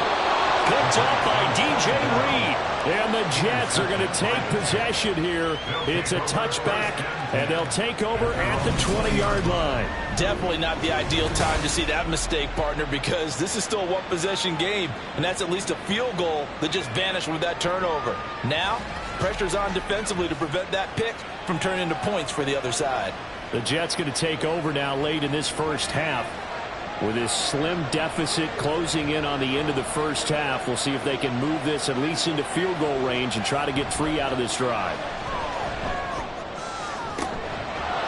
Picked up by DJ Reed. And the Jets are going to take possession here. It's a touchback, and they'll take over at the 20-yard line. Definitely not the ideal time to see that mistake, partner, because this is still a one-possession game, and that's at least a field goal that just vanished with that turnover. Now, pressure's on defensively to prevent that pick from turning into points for the other side. The Jets going to take over now late in this first half. With this slim deficit closing in on the end of the first half, we'll see if they can move this at least into field goal range and try to get 3 out of this drive.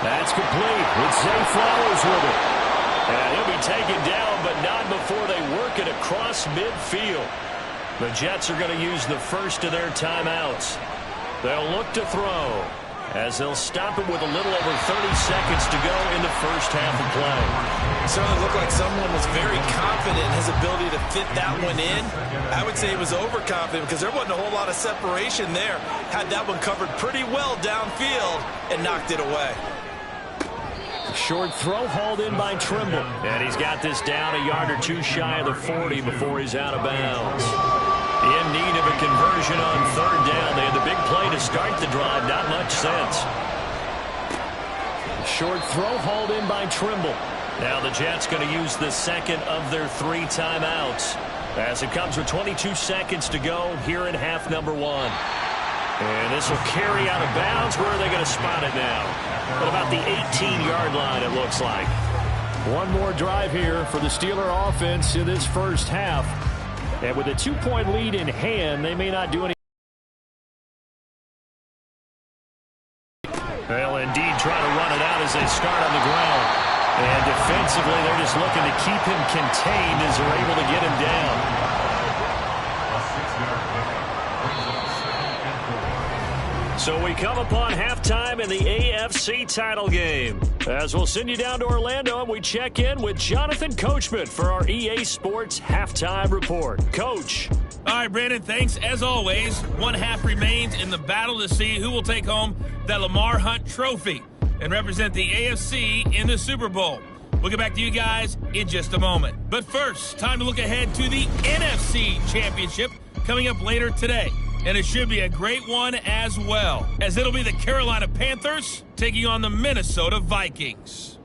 That's complete with Zay Flowers with it. And he'll be taken down, but not before they work it across midfield. The Jets are going to use the first of their timeouts. They'll look to throw as they'll stop it with a little over 30 seconds to go in the first half of play. It certainly looked like someone was very confident in his ability to fit that one in. I would say he was overconfident because there wasn't a whole lot of separation there. Had that one covered pretty well downfield and knocked it away. Short throw hauled in by Trimble. And he's got this down a yard or 2 shy of the 40 before he's out of bounds. In need of a conversion on 3rd down. They had the big play to start the drive. Not much sense. Short throw hauled in by Trimble. Now the Jets going to use the second of their 3 timeouts as it comes with 22 seconds to go here in half number 1. And this will carry out of bounds. Where are they going to spot it now? At about the 18-yard line, it looks like. One more drive here for the Steeler offense in this first half. And with a 2-point lead in hand, they may not do any. They'll indeed try to run it out as they start on the ground. And defensively, they're just looking to keep him contained as they're able to get him down. So we come upon halftime in the AFC title game. As we'll send you down to Orlando and we check in with Jonathan Coachman for our EA Sports Halftime Report. Coach. All right, Brandon, thanks. As always, 1 half remains in the battle to see who will take home that Lamar Hunt trophy and represent the AFC in the Super Bowl. We'll get back to you guys in just a moment. But first, time to look ahead to the NFC Championship coming up later today. And it should be a great one as well, as it'll be the Carolina Panthers taking on the Minnesota Vikings.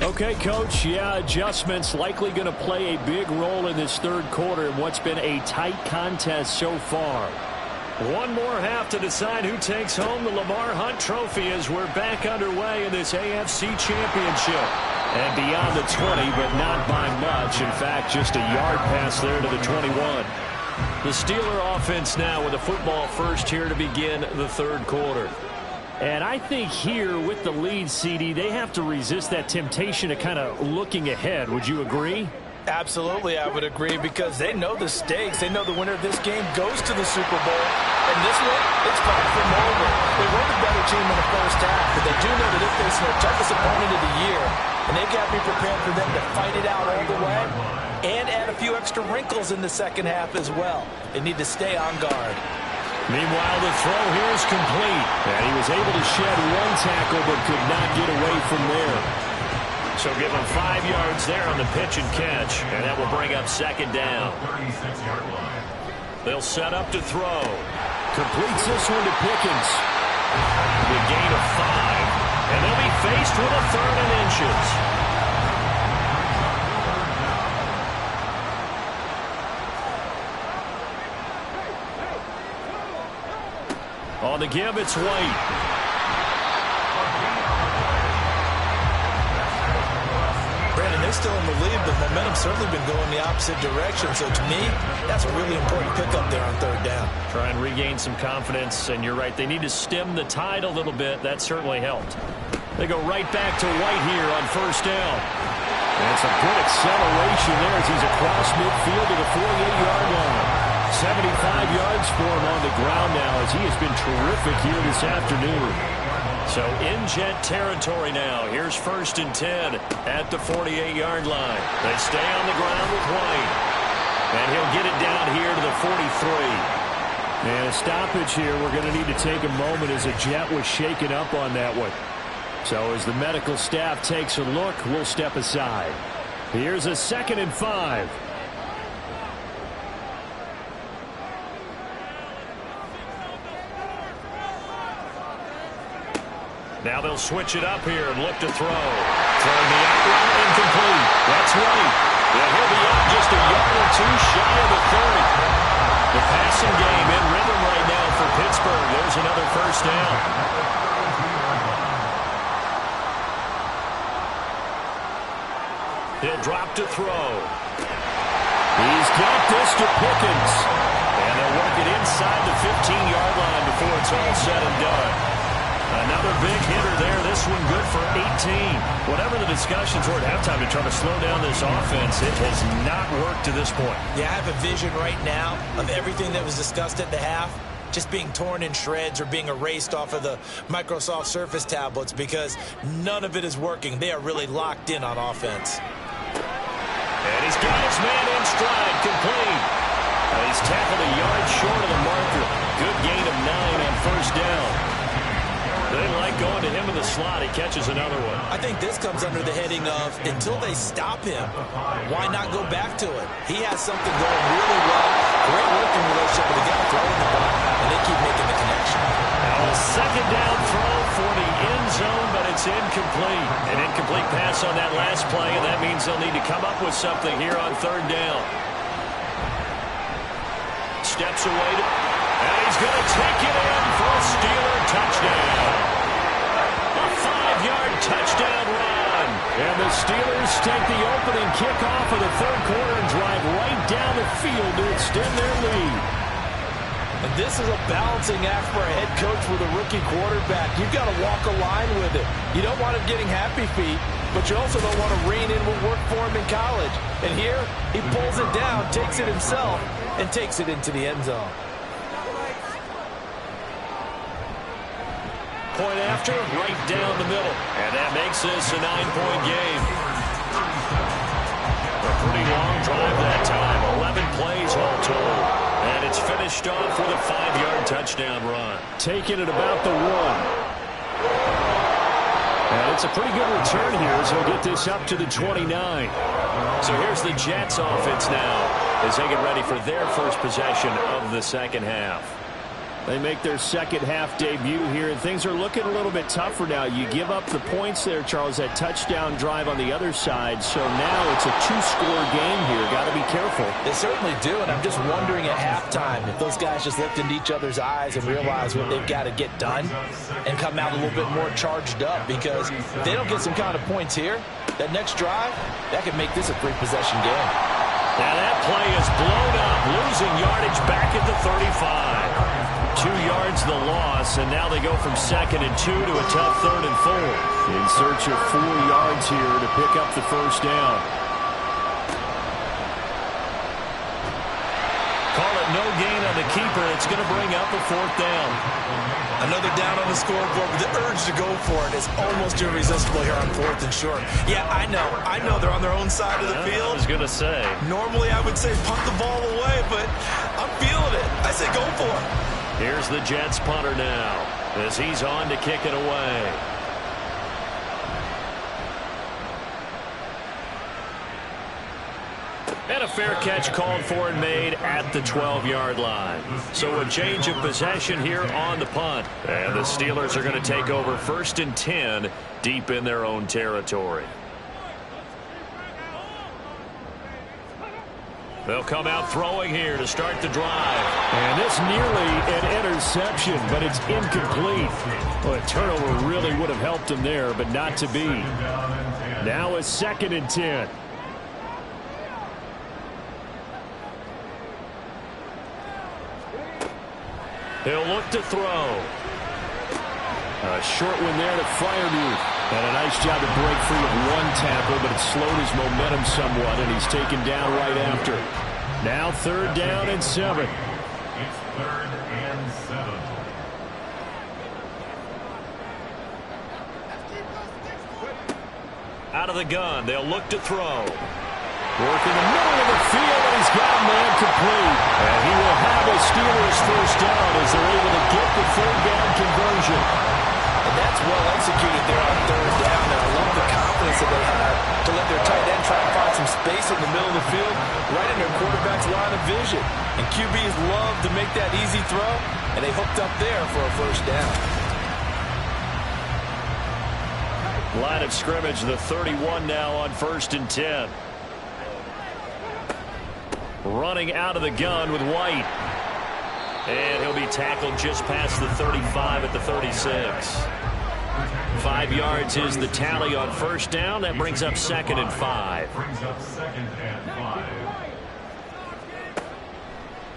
Okay, Coach, yeah, adjustments likely going to play a big role in this third quarter in what's been a tight contest so far. One more half to decide who takes home the Lamar Hunt trophy as we're back underway in this AFC Championship. And beyond the 20, but not by much. In fact, just a yard pass there to the 21. The Steeler offense now with a football first here to begin the third quarter. And I think here with the lead, CD, they have to resist that temptation of kind of looking ahead. Would you agree? Absolutely, I would agree, because they know the stakes. They know the winner of this game goes to the Super Bowl. And this one, it's far from over. They were the better team in the first half, but they do know that they're facing their toughest opponent of the year. And they've got to be prepared for them to fight it out all the way and add a few extra wrinkles in the second half as well. They need to stay on guard. Meanwhile, the throw here is complete. And he was able to shed 1 tackle but could not get away from there. So give him 5 yards there on the pitch and catch, and that will bring up second down. They'll set up to throw. Completes this one to Pickens. The gain of 5, and they'll be faced with a 3rd and inches. On the give, it's White. Brandon, they're still in the lead, but momentum's certainly been going the opposite direction. So to me, that's a really important pickup there on third down. Try and regain some confidence, and you're right. They need to stem the tide a little bit. That certainly helped. They go right back to White here on first down. And some good acceleration there as he's across midfield to the 48-yard line. 75 yards for him on the ground now as he has been terrific here this afternoon. So in Jet territory now. Here's 1st and 10 at the 48-yard line. They stay on the ground with White. And he'll get it down here to the 43. And a stoppage here. We're going to need to take a moment as a Jet was shaken up on that one. So as the medical staff takes a look, we'll step aside. Here's a 2nd and 5. Now they'll switch it up here and look to throw. Throwing the out route, incomplete. That's right. Yeah, he'll be out just a yard or two shy of the 30. The passing game in rhythm right now for Pittsburgh. There's another first down. He'll drop to throw. He's got this to Pickens. And they'll work it inside the 15-yard line before it's all said and done. Another big hitter there. This one good for 18. Whatever the discussions were at halftime to try to slow down this offense, it has not worked to this point. Yeah, I have a vision right now of everything that was discussed at the half just being torn in shreds or being erased off of the Microsoft Surface tablets because none of it is working. They are really locked in on offense. And he's got his man in stride, complete. He's tackled a yard short of the marker. Good gain of 9 on first down. They like going to him in the slot. He catches another one. I think this comes under the heading of until they stop him, why not go back to it? He has something going really well. Great working relationship with the guy throwing the ball, and they keep making the connection. Now a 2nd down throw for the end zone, but it's incomplete. An incomplete pass on that last play, and that means they'll need to come up with something here on 3rd down. Steps away to... And he's going to take it in for a Steeler touchdown. A 5-yard touchdown run. And the Steelers take the opening kickoff of the 3rd quarter and drive right down the field to extend their lead. And this is a balancing act for a head coach with a rookie quarterback. You've got to walk a line with it. You don't want him getting happy feet, but you also don't want to rein in what worked for him in college. And here, he pulls it down, takes it himself, and takes it into the end zone. Point after, right down the middle. And that makes this a 9-point game. A pretty long drive that time. 11 plays all told. And it's finished off with a 5-yard touchdown run. Taking it about the 1. And it's a pretty good return here as he'll get this up to the 29. So here's the Jets offense now as they get ready for their first possession of the second half. They make their second half debut here, and things are looking a little bit tougher now. You give up the points there, Charles, that touchdown drive on the other side. So now it's a 2-score game here. Got to be careful. They certainly do, and I'm just wondering at halftime if those guys just looked into each other's eyes and realize what they've got to get done and come out a little bit more charged up, because if they don't get some kind of points here, that next drive, that could make this a 3-possession game. Now that play is blown up, losing yardage back at the 35. 2 yards the loss, and now they go from 2nd and 2 to a tough 3rd and 4. In search of 4 yards here to pick up the first down. Call it no gain on the keeper. It's going to bring up a 4th down. Another down on the scoreboard, but the urge to go for it is almost irresistible here on 4th and short. Yeah, I know they're on their own side of the field. I was going to say. Normally I would say punt the ball away, but I'm feeling it. I say go for it. Here's the Jets punter now as he's on to kick it away. And a fair catch called for and made at the 12-yard line. So a change of possession here on the punt. And the Steelers are going to take over 1st and 10 deep in their own territory. They'll come out throwing here to start the drive. And this nearly an interception, but it's incomplete. Well, a turnover really would have helped him there, but not to be. Now a 2nd and 10. He'll look to throw. A short one there to Freiermuth. And a nice job to break free of one tackle, but it slowed his momentum somewhat, and he's taken down right after. Now 3rd down and 7. It's 3rd and 7. Out of the gun, they'll look to throw. Work in the middle of the field, and he's got a man complete. And he will have a Steelers 1st down as they're able to get the 3rd down conversion. And that's well executed there on 3rd down, and I love the confidence that they have to let their tight end try to find some space in the middle of the field, right in their quarterback's line of vision. And QBs love to make that easy throw, and they hooked up there for a 1st down. Line of scrimmage, the 31 now on 1st and 10. Running out of the gun with White. And he'll be tackled just past the 35 at the 36. 5 yards is the tally on 1st down. That brings up 2nd and 5. Brings up 2nd and 5.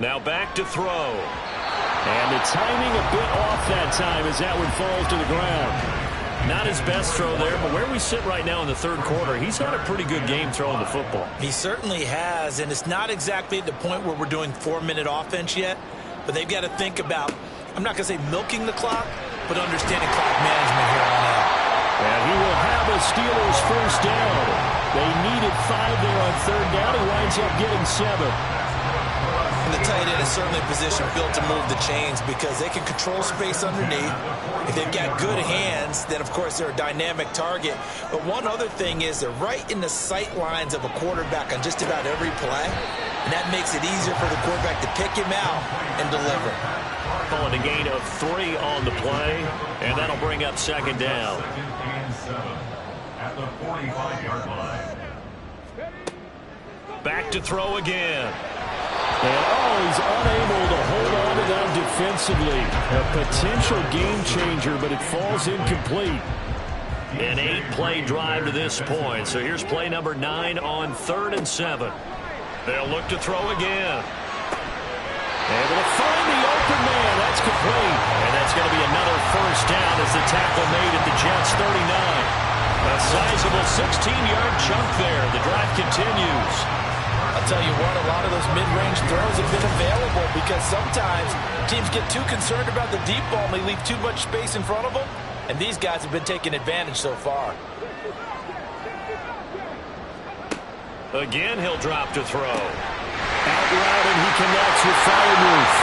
Now back to throw. And the timing a bit off that time as that one falls to the ground. Not his best throw there, but where we sit right now in the 3rd quarter, he's had a pretty good game throwing the football. He certainly has, and it's not exactly at the point where we're doing 4-minute offense yet, but they've got to think about, I'm not going to say milking the clock, but understanding clock management here on out. And he will have a Steelers 1st down. They needed 5 there on 3rd down. He winds up getting 7. And the tight end is certainly a position built to move the chains because they can control space underneath. If they've got good hands, then, of course, they're a dynamic target. But one other thing is they're right in the sight lines of a quarterback on just about every play, and that makes it easier for the quarterback to pick him out and deliver. Calling a gain of 3 on the play, and that'll bring up 2nd down. 2nd and 7 at the 45-yard line. Back to throw again. And he's unable to hold on to that defensively. A potential game changer, but it falls incomplete. An 8-play drive to this point. So here's play number 9 on 3rd and 7. They'll look to throw again. Able to find the open man. That's complete. And that's going to be another 1st down as the tackle made at the Jets' 39. A sizable 16-yard chunk there. The drive continues. I'll tell you what, a lot of those mid-range throws have been available because sometimes teams get too concerned about the deep ball and they leave too much space in front of them, and these guys have been taking advantage so far. Again, he'll drop to throw. Out route, and he connects with Freiermuth.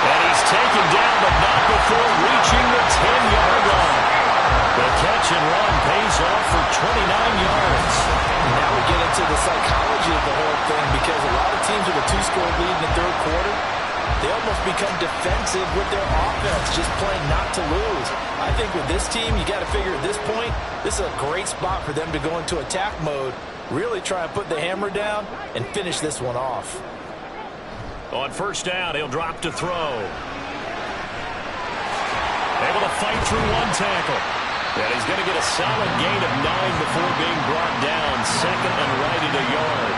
And he's taken down, but not before reaching the 10-yard line. The catch and run pays off for 29 yards. Now we get into the psychology of the whole thing because a lot of teams with a 2-score lead in the 3rd quarter, they almost become defensive with their offense, just playing not to lose. I think with this team, you got to figure at this point, this is a great spot for them to go into attack mode, really try and put the hammer down and finish this one off. On 1st down, he'll drop to throw. Able to fight through one tackle. And he's going to get a solid gain of 9 before being brought down. 2nd and right at a yard.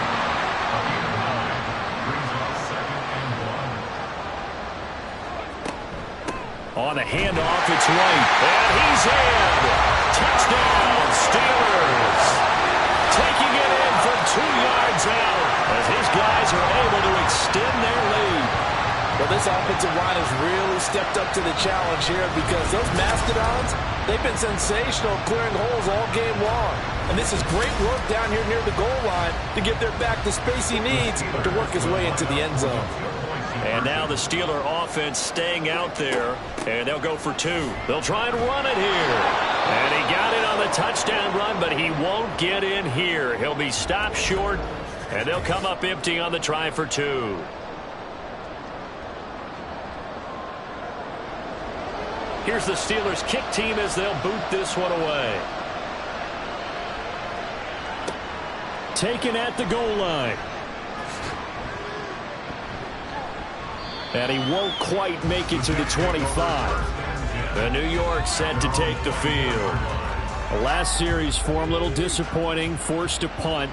On the handoff, it's White. And he's in. Touchdown, Steelers. Taking it in from 2 yards out as his guys are able to extend their lead. Well, this offensive line has really stepped up to the challenge here because those Mastodons, they've been sensational clearing holes all game long. And this is great work down here near the goal line to give their back the space he needs to work his way into the end zone. And now the Steeler offense staying out there, and they'll go for 2. They'll try and run it here. And he got it on the touchdown run, but he won't get in here. He'll be stopped short, and they'll come up empty on the try for 2. Here's the Steelers kick team as they'll boot this one away. Taken at the goal line. And he won't quite make it to the 25. The New York set to take the field. The last series for him, a little disappointing, forced to punt.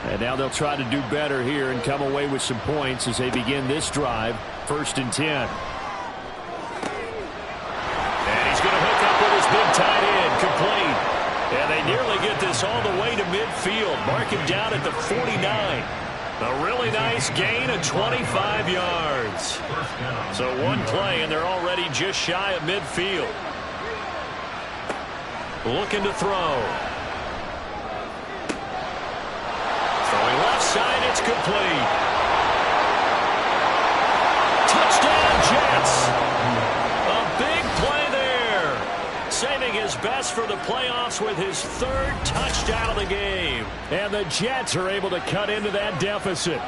And now they'll try to do better here and come away with some points as they begin this drive, 1st and 10. And he's going to hook up with his big tight end, complete. And they nearly get this all the way to midfield. Mark him down at the 49. A really nice gain of 25 yards. So one play, and they're already just shy of midfield. Looking to throw. Throwing left side, it's complete. Touchdown, Jets. A big play there. Saving his best for the playoffs with his 3rd touchdown of the game. And the Jets are able to cut into that deficit.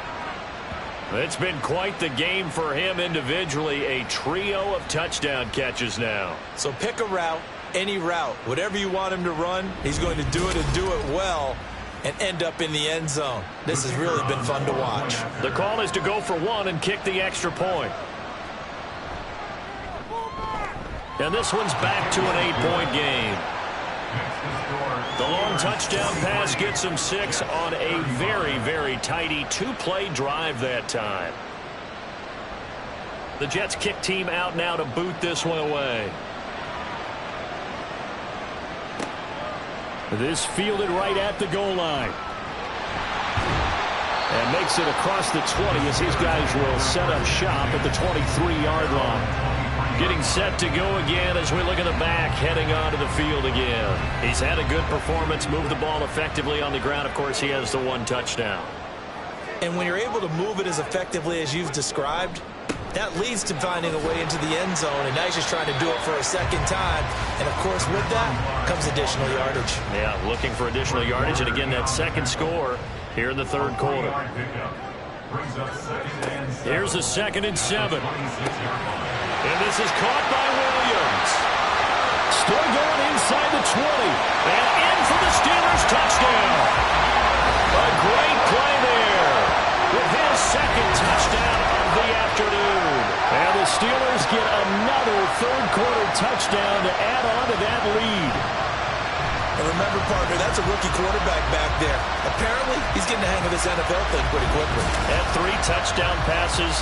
It's been quite the game for him individually. A trio of touchdown catches now. So pick a route, any route. Whatever you want him to run, he's going to do it and do it well and end up in the end zone. This has really been fun to watch. The call is to go for 1 and kick the extra point. And this one's back to an 8-point game. The long touchdown pass gets him 6 on a very, very tidy 2-play drive that time. The Jets kick team out now to boot this one away. This fielded right at the goal line. And makes it across the 20 as his guys will set up shop at the 23-yard line. Getting set to go again as we look at the back, heading onto the field again. He's had a good performance, moved the ball effectively on the ground. Of course, he has the 1 touchdown. And when you're able to move it as effectively as you've described, that leads to finding a way into the end zone, and now he's just trying to do it for a 2nd time. And, of course, with that comes additional yardage. Yeah, looking for additional yardage, and again, that 2nd score here in the 3rd quarter. Here's a 2nd and 7. And this is caught by Williams. Still going inside the 20. And in for the Steelers touchdown. A great play there with his 2nd touchdown of the afternoon. And the Steelers get another 3rd quarter touchdown to add on to that lead. And remember, partner, that's a rookie quarterback back there. Apparently, he's getting the hang of this NFL thing pretty quickly. And 3 touchdown passes.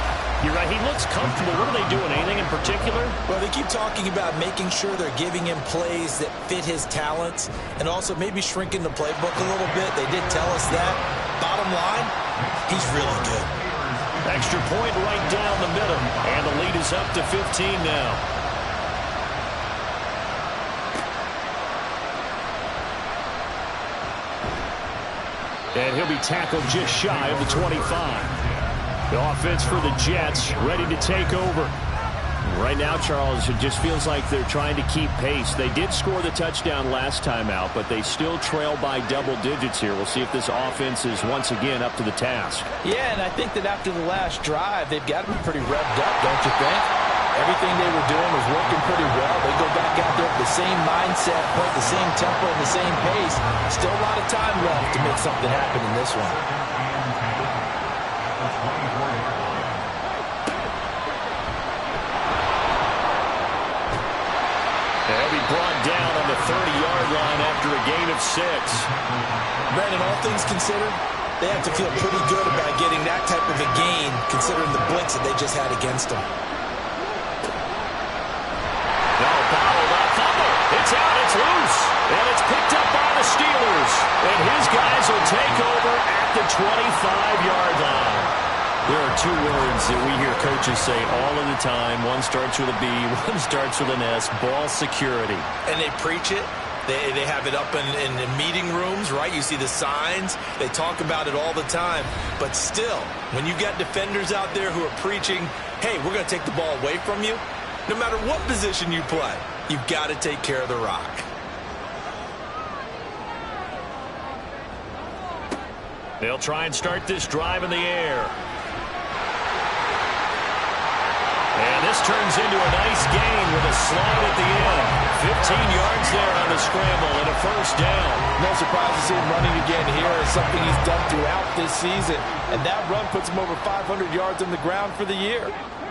You're right, he looks comfortable. What are they doing? Anything in particular? Well, they keep talking about making sure they're giving him plays that fit his talents and also maybe shrinking the playbook a little bit. They did tell us that. Bottom line, he's really good. Extra point right down the middle. And the lead is up to 15 now. And he'll be tackled just shy of the 25. The offense for the Jets ready to take over. Right now, Charles, it just feels like they're trying to keep pace. They did score the touchdown last time out, but they still trail by double digits here. We'll see if this offense is once again up to the task. Yeah, and I think that after the last drive, they've got to be pretty revved up, don't you think? Everything they were doing was working pretty well. They go back out there with the same mindset, play the same tempo, and the same pace. Still a lot of time left to make something happen in this one. They'll be brought down on the 30-yard line after a gain of 6. Brandon, all things considered, they have to feel pretty good about getting that type of a gain, considering the blitz that they just had against them. No, bottled up, fumble. It's out, it's loose. And it's picked up by the Steelers. And his guys will take over at the 25-yard line. There are 2 words that we hear coaches say all of the time. One starts with a B, one starts with an S, ball security. And they preach it. They have it up in meeting rooms, right? You see the signs. They talk about it all the time. But still, when you got defenders out there who are preaching, hey, we're going to take the ball away from you, no matter what position you play, you've got to take care of the rock. They'll try and start this drive in the air. And this turns into a nice gain with a slide at the end. 15 yards there on the scramble and a 1st down. No surprise to see him running again here. It's something he's done throughout this season. And that run puts him over 500 yards on the ground for the year.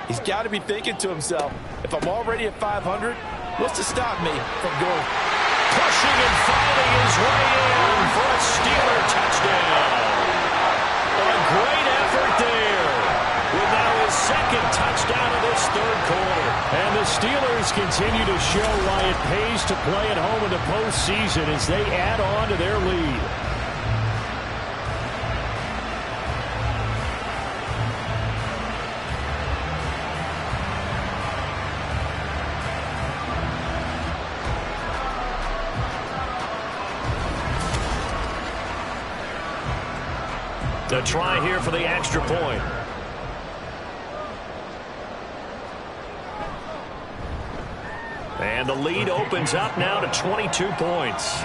He's got to be thinking to himself, if I'm already at 500, what's to stop me from going? Pushing and fighting his way in for a Steeler touchdown. A great effort there. With now his second touchdown of this third quarter. And the Steelers continue to show why it pays to play at home in the postseason as they add on to their lead. The try here for the extra point. And the lead opens up now to 22 points.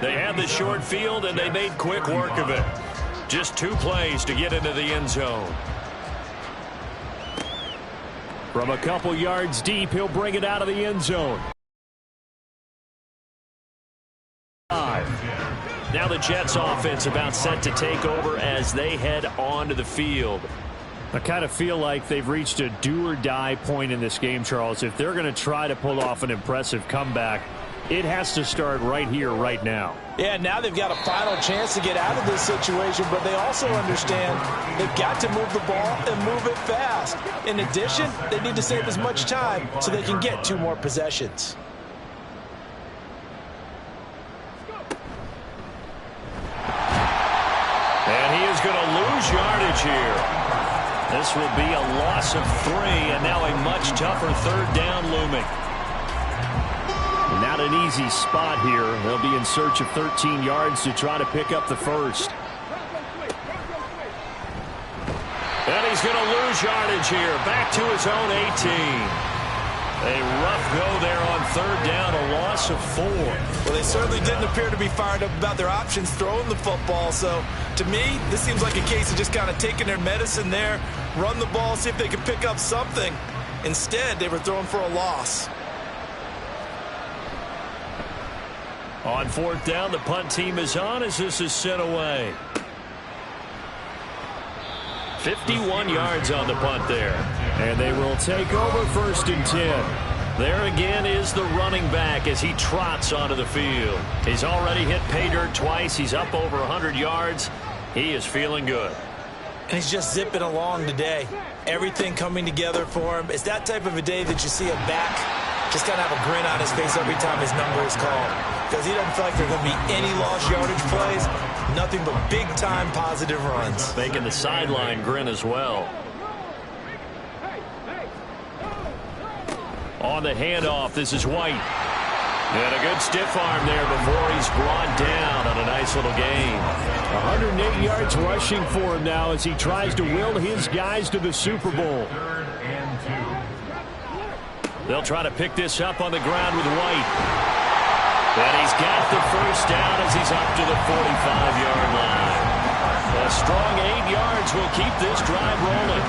They had the short field, and they made quick work of it. Just 2 plays to get into the end zone. From a couple yards deep, he'll bring it out of the end zone. Now the Jets offense about set to take over as they head onto the field. I kind of feel like they've reached a do-or-die point in this game, Charles. If they're going to try to pull off an impressive comeback, it has to start right here, right now. Yeah, now they've got a final chance to get out of this situation, but they also understand they've got to move the ball and move it fast. In addition, they need to save as much time so they can get 2 more possessions. And he is going to lose yardage here. This will be a loss of 3, and now a much tougher third down looming. Not an easy spot here. They'll be in search of 13 yards to try to pick up the first. And he's going to lose yardage here. Back to his own 18. A rough go there on third down, a loss of 4. Well, they certainly didn't appear to be fired up about their options throwing the football. So, to me, this seems like a case of just kind of taking their medicine there, run the ball, see if they can pick up something. Instead, they were throwing for a loss. On fourth down, the punt team is on as this is sent away. 51 yards on the punt there. And they will take over 1st and 10. There again is the running back as he trots onto the field. He's already hit pay dirt twice. He's up over 100 yards. He is feeling good. And he's just zipping along today. Everything coming together for him. It's that type of a day that you see a back just kind of have a grin on his face every time his number is called. Because he doesn't feel like there are going to be any lost yardage plays. Nothing but big-time positive runs. Making the sideline grin as well. On the handoff, this is White. And a good stiff arm there before he's brought down on a nice little gain. 108 yards rushing for him now as he tries to will his guys to the Super Bowl. They'll try to pick this up on the ground with White. And he's got the first down as he's up to the 45-yard line. A strong 8 yards will keep this drive rolling.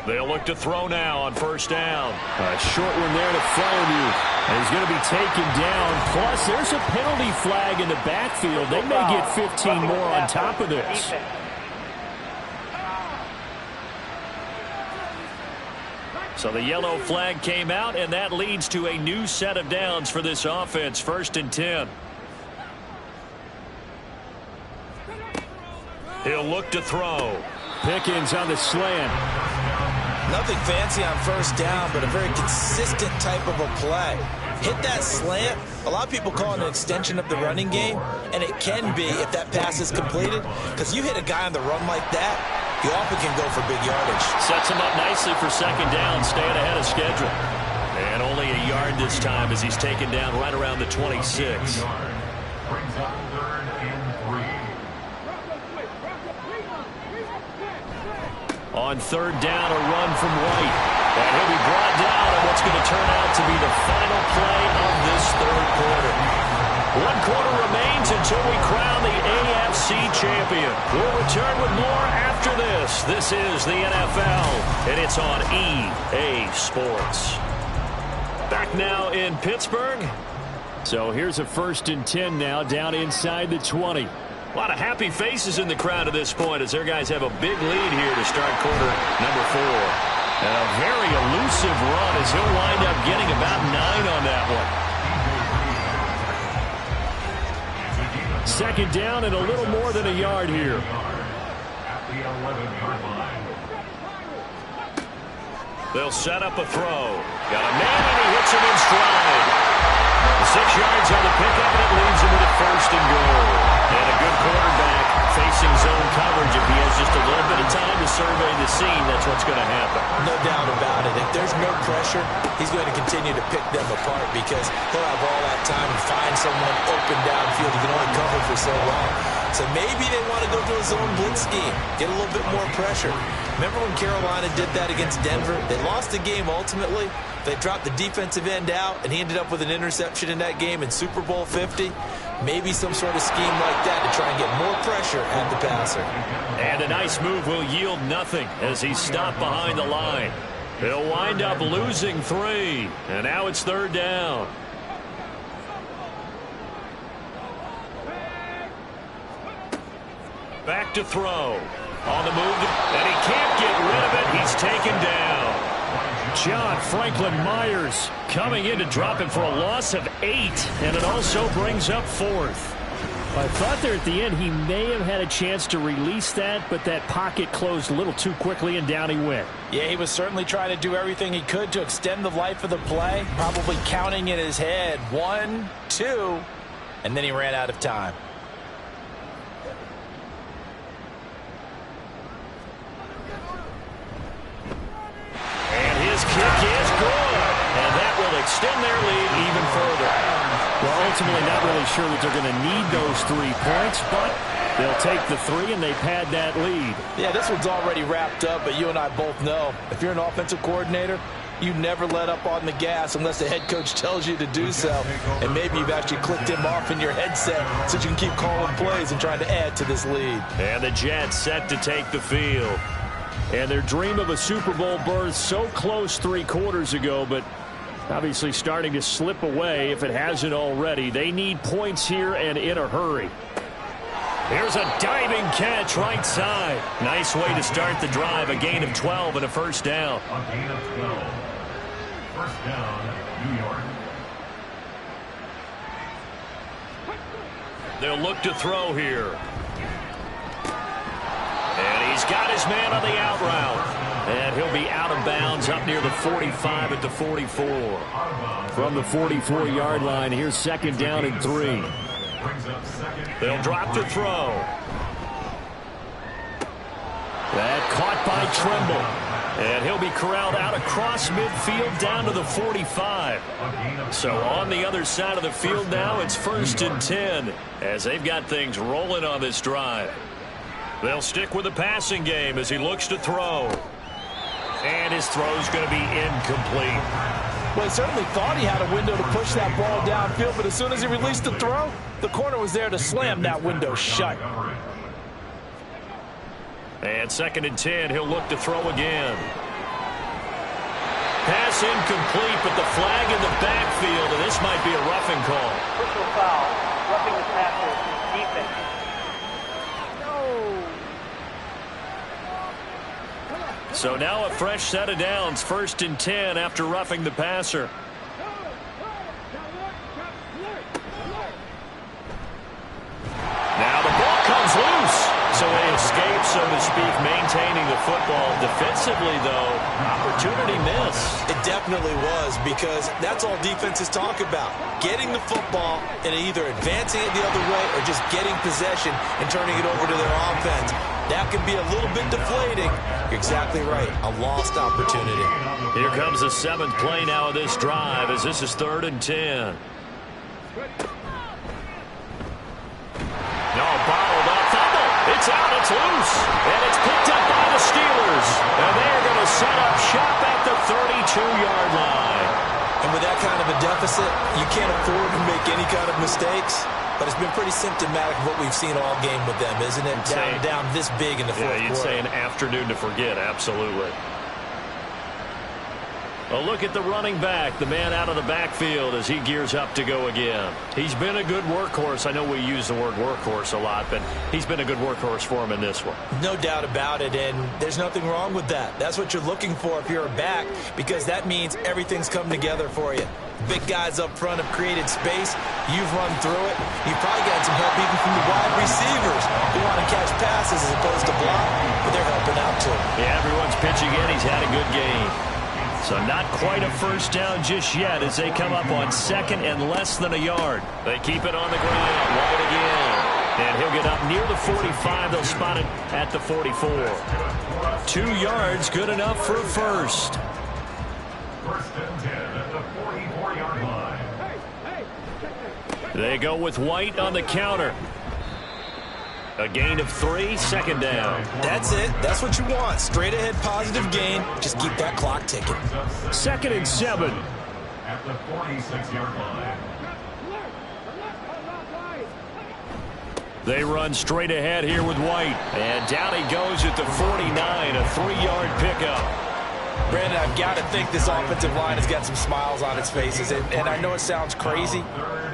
They'll look to throw now on first down. A short one there to Fronu. And he's going to be taken down. Plus, there's a penalty flag in the backfield. They may get 15 more on top of this. So the yellow flag came out, and that leads to a new set of downs for this offense. 1st and 10. He'll look to throw. Pickens on the slant. Nothing fancy on first down, but a very consistent type of a play. Hit that slant. A lot of people call it an extension of the running game, and it can be if that pass is completed, because you hit a guy on the run like that, you often can go for big yardage. Sets him up nicely for second down, staying ahead of schedule. And only a yard this time as he's taken down right around the 26. Brings up 3rd and 3. On third down, a run from White. And he'll be brought down on what's going to turn out to be the final play of this third quarter. 1 quarter remains until we crown the AFC champion. We'll return with more after this. This is the NFL, and it's on EA Sports. Back now in Pittsburgh. So here's a 1st and 10 now, down inside the 20. A lot of happy faces in the crowd at this point as their guys have a big lead here to start quarter number 4. And a very elusive run as he'll wind up getting about 9 on that one. 2nd down and a little more than a yard here. At the 11-yard line. They'll set up a throw. Got a man and he hits him in stride. 6 yards on the pickup and it leads him with a 1st and goal. And a good quarterback facing zone coverage. If he has just a little bit of time to survey the scene, that's what's going to happen. No doubt about it. If there's no pressure, he's going to continue to pick them apart because he'll have all that time to find someone open downfield. He can only cover for so long. So maybe they want to go to a zone blitz scheme, get a little bit more pressure. Remember when Carolina did that against Denver? They lost the game ultimately. They dropped the defensive end out, and he ended up with an interception in that game in Super Bowl 50. Maybe some sort of scheme like that to try and get more pressure at the passer. And a nice move will yield nothing as he's stopped behind the line. He'll wind up losing 3, and now it's 3rd down. Back to throw. On the move, and he can't get rid of it. He's taken down. John Franklin Myers coming in to drop him for a loss of 8, and it also brings up 4th. I thought there at the end he may have had a chance to release that, but that pocket closed a little too quickly, and down he went. Yeah, he was certainly trying to do everything he could to extend the life of the play, probably counting in his head 1, 2, and then he ran out of time. His kick is good, and that will extend their lead even further. Well, ultimately not really sure that they're going to need those 3 points, but they'll take the 3 and they pad that lead. Yeah, this one's already wrapped up, but you and I both know if you're an offensive coordinator, you never let up on the gas unless the head coach tells you to do so. And maybe you've actually clicked him off in your headset so you can keep calling plays and trying to add to this lead. And the Jets set to take the field. And their dream of a Super Bowl berth so close 3 quarters ago, but obviously starting to slip away if it hasn't already. They need points here and in a hurry. Here's a diving catch right side. Nice way to start the drive. A gain of 12 and a 1st down. A gain of 12. 1st down, New York. They'll look to throw here. And he's got his man on the out route. And he'll be out of bounds up near the 45 at the 44. From the 44-yard line, here's 2nd down and 3. They'll drop to throw. That caught by Tremble. And he'll be corralled out across midfield down to the 45. So on the other side of the field now, it's 1st and 10 as they've got things rolling on this drive. They'll stick with the passing game as he looks to throw. And his throw's going to be incomplete. Well, he certainly thought he had a window to push that ball downfield, but as soon as he released the throw, the corner was there to slam that window shut. And 2nd and 10, he'll look to throw again. Pass incomplete, but the flag in the backfield, and this might be a roughing call. Personal foul, roughing the passer, defense. So now a fresh set of downs, 1st and 10 after roughing the passer. Now the ball comes loose. So they escape, so to speak, maintaining the football. Defensively, though, opportunity missed. It definitely was, because that's all defenses talk about. Getting the football and either advancing it the other way or just getting possession and turning it over to their offense. That can be a little bit deflating. You're exactly right. A lost opportunity. Here comes the 7th play now of this drive as this is 3rd and 10. No, bottled up. Fumble. It's out. It's loose. And it's picked up by the Steelers. And they are going to set up shop at the 32-yard line. And with that kind of a deficit, you can't afford to make any kind of mistakes. But it's been pretty symptomatic of what we've seen all game with them, isn't it? Down this big in the fourth quarter. You'd say an afternoon to forget, absolutely. A look at the running back, the man out of the backfield as he gears up to go again. He's been a good workhorse. I know we use the word workhorse a lot, but he's been a good workhorse for him in this one. No doubt about it, and there's nothing wrong with that. That's what you're looking for if you're a back, because that means everything's come together for you. Big guys up front have created space. You've run through it. You've probably gotten some help even from the wide receivers who want to catch passes as opposed to block, but they're helping out too. Yeah, everyone's pitching in. He's had a good game. So not quite a first down just yet as they come up on second and less than a yard. They keep it on the ground. Run it again. And he'll get up near the 45. They'll spot it at the 44. 2 yards, good enough for a first. First and 10 at the 44-yard line. They go with White on the counter. A gain of 3, second down. That's it. That's what you want. Straight ahead positive gain. Just keep that clock ticking. Second and 7. At the 46-yard line. They run straight ahead here with White. And down he goes at the 49, a 3-yard pickup. Brandon, I've got to think this offensive line has got some smiles on its faces. And I know it sounds crazy,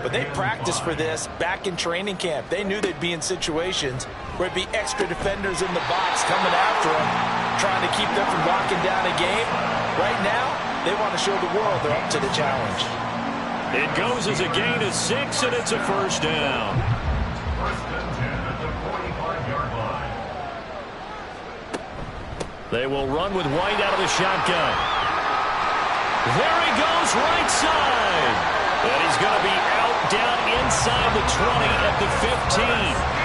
but they practiced for this back in training camp. They knew they'd be in situations where it'd be extra defenders in the box coming after them, trying to keep them from locking down a game. Right now, they want to show the world they're up to the challenge. It goes as a gain of 6, and it's a first down. First and 10 at the 45-yard line. They will run with White out of the shotgun. There he goes, right side. And he's going to be out down inside the 20 at the 15.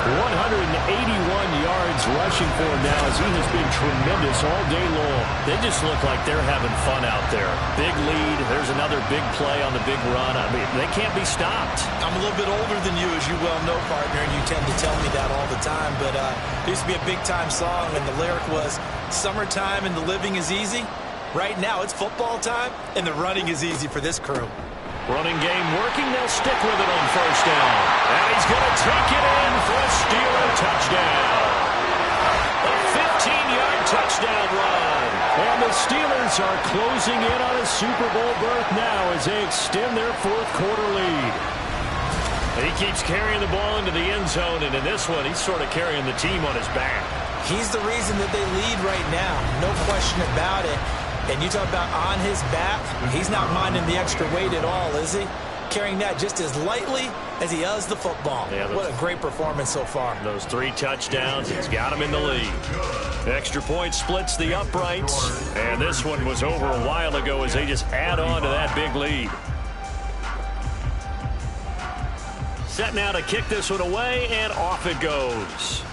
181 yards rushing for him now as he has been tremendous all day long. They just look like they're having fun out there. Big lead. There's another big play on the big run. I mean, they can't be stopped. I'm a little bit older than you, as you well know, partner, and you tend to tell me that all the time. But there used to be a big-time song, and the lyric was, "Summertime and the living is easy." Right now, it's football time, and the running is easy for this crew. Running game working. They'll stick with it on first down. And he's going to take it in for a Steeler touchdown. A 15-yard touchdown run. And the Steelers are closing in on a Super Bowl berth now as they extend their fourth quarter lead. He keeps carrying the ball into the end zone, and in this one, he's sort of carrying the team on his back. He's the reason that they lead right now. No question about it. And you talk about on his back, he's not minding the extra weight at all, is he? Carrying that just as lightly as he does the football. Yeah, what a great performance so far. Those 3 touchdowns, he's got him in the lead. Extra point splits the uprights. And this one was over a while ago as they just add on to that big lead. Set now to kick this one away, and off it goes.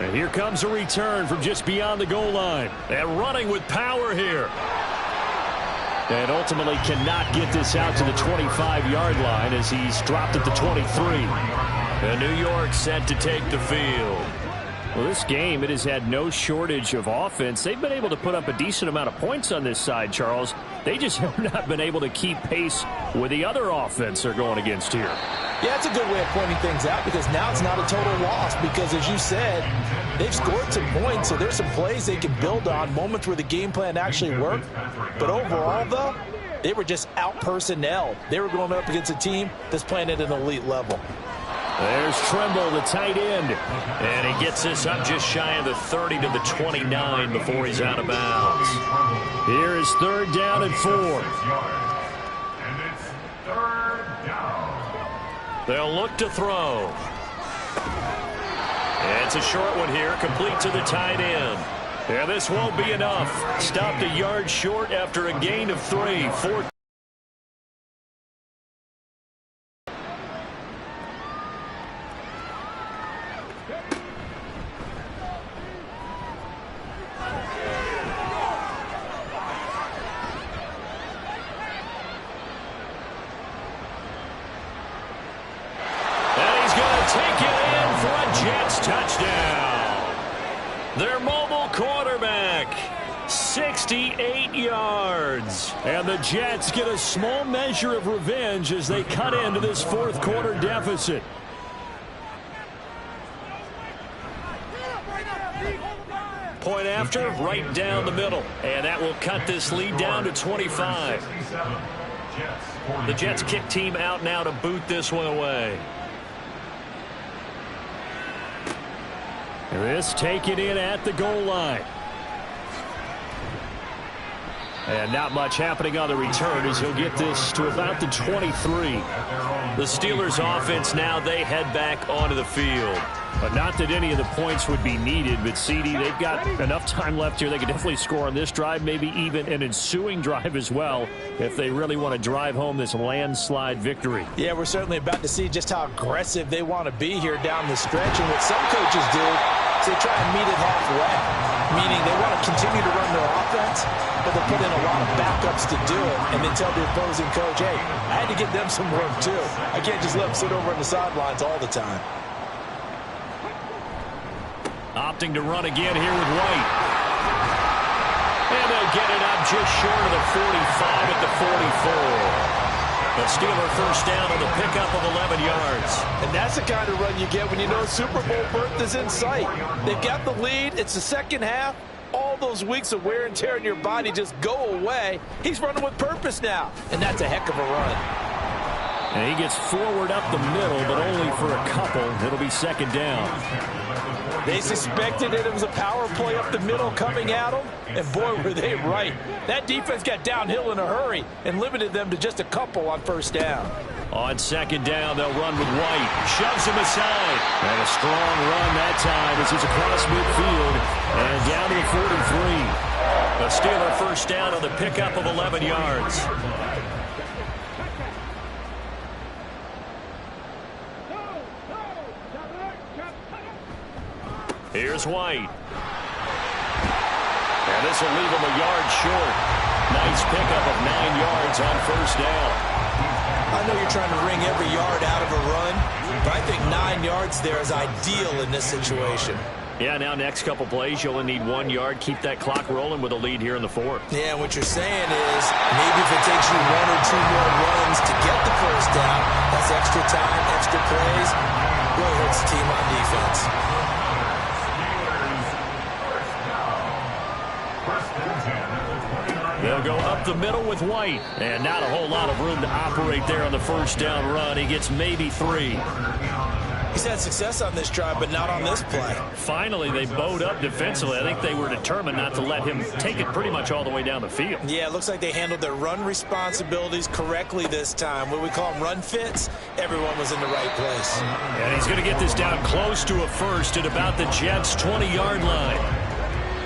And here comes a return from just beyond the goal line. And running with power here. And ultimately cannot get this out to the 25-yard line as he's dropped at the 23. And New York set to take the field. Well, this game, it has had no shortage of offense. They've been able to put up a decent amount of points on this side, Charles. They just have not been able to keep pace with the other offense they're going against here. Yeah, it's a good way of pointing things out because now it's not a total loss because, as you said, they've scored some points, so there's some plays they can build on, moments where the game plan actually worked. But overall, though, they were just out-personnelled. They were going up against a team that's playing at an elite level. There's Tremble, the tight end. And he gets this up just shy of the 30 to the 29 before he's out of bounds. Here is third down and 4. And it's third down. They'll look to throw. It's a short one here, complete to the tight end. Yeah, this won't be enough. Stopped a yard short after a gain of 3. 4. Take it in for a Jets touchdown. Their mobile quarterback, 68 yards. And the Jets get a small measure of revenge as they cut into this fourth quarter deficit. Point after, right down the middle. And that will cut this lead down to 25. The Jets kick team out now to boot this one away. This taken in at the goal line. And not much happening on the return as he'll get this to about the 23. The Steelers offense now, they head back onto the field. But not that any of the points would be needed, but CD, they've got enough time left here. They could definitely score on this drive, maybe even an ensuing drive as well, if they really want to drive home this landslide victory. Yeah, we're certainly about to see just how aggressive they want to be here down the stretch. And what some coaches do is they try and meet it halfway, meaning they want to continue to run their offense, but they put in a lot of backups to do it, and then tell the opposing coach, hey, I had to get them some work too. I can't just let them sit over on the sidelines all the time. Opting to run again here with White. And they'll get it up just short of the 45 at the 44. The Steeler first down on the pickup of 11 yards. And that's the kind of run you get when you know Super Bowl berth is in sight. They've got the lead. It's the second half. All those weeks of wear and tear in your body just go away. He's running with purpose now, and that's a heck of a run. And he gets forward up the middle, but only for a couple. It'll be second down. They suspected it was a power play up the middle coming at them, and boy, were they right. That defense got downhill in a hurry and limited them to just a couple on first down. On second down, they'll run with White. Shoves him aside. And a strong run that time as he's across midfield and down to the 43. The Steeler first down on the pickup of 11 yards. Here's White. And this will leave him a yard short. Nice pickup of 9 yards on first down. I know you're trying to wring every yard out of a run, but I think 9 yards there is ideal in this situation. Yeah, now next couple plays, you only need 1 yard. Keep that clock rolling with a lead here in the fourth. Yeah, what you're saying is maybe if it takes you 1 or 2 more runs to get the first down, that's extra time, extra plays. Really hurts the team on defense. They'll go up the middle with White. And not a whole lot of room to operate there on the first down run. He gets maybe 3. He's had success on this drive, but not on this play. Finally, they bowed up defensively. I think they were determined not to let him take it pretty much all the way down the field. Yeah, it looks like they handled their run responsibilities correctly this time. What we call them run fits, everyone was in the right place. And he's going to get this down close to a first at about the Jets' 20-yard line.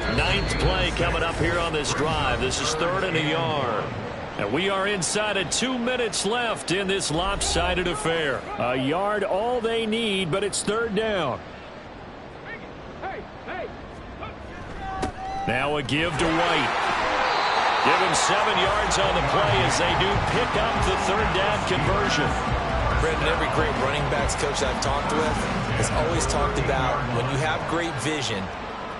9th play coming up here on this drive. This is 3rd and a yard. And we are inside of 2 minutes left in this lopsided affair. A yard all they need, but it's 3rd down. Now a give to White. Give him 7 yards on the play as they do pick up the 3rd down conversion. Brendan, every great running backs coach I've talked with has always talked about when you have great vision,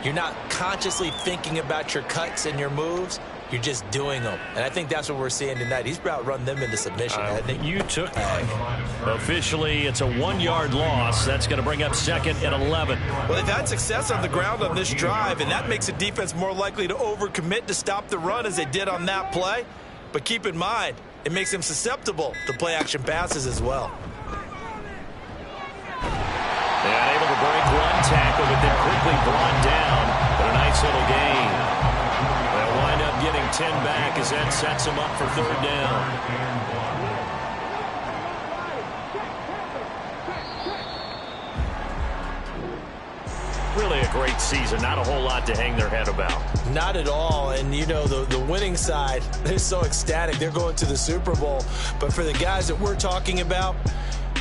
you're not consciously thinking about your cuts and your moves. You're just doing them. And I think that's what we're seeing tonight. He's about run them into submission, hasn't he? You took that. Officially, it's a 1-yard loss. That's going to bring up 2nd and 11. Well, they've had success on the ground on this drive, and that makes the defense more likely to overcommit to stop the run as they did on that play. But keep in mind, it makes them susceptible to play-action passes as well. And able to break 1 tackle, but then quickly brought down. But a nice little gain. They'll wind up getting 10 back as that sets them up for 3rd down. Really a great season. Not a whole lot to hang their head about. Not at all. And, you know, the winning side, they're so ecstatic. They're going to the Super Bowl. But for the guys that we're talking about,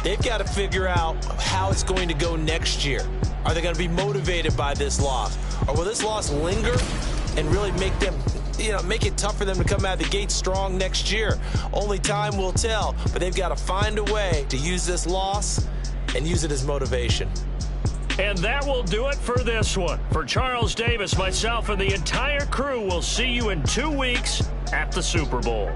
they've got to figure out how it's going to go next year. Are they going to be motivated by this loss? Or will this loss linger and really make them, make it tough for them to come out of the gate strong next year? Only time will tell. But they've got to find a way to use this loss and use it as motivation. And that will do it for this one. For Charles Davis, myself, and the entire crew, we'll see you in 2 weeks at the Super Bowl.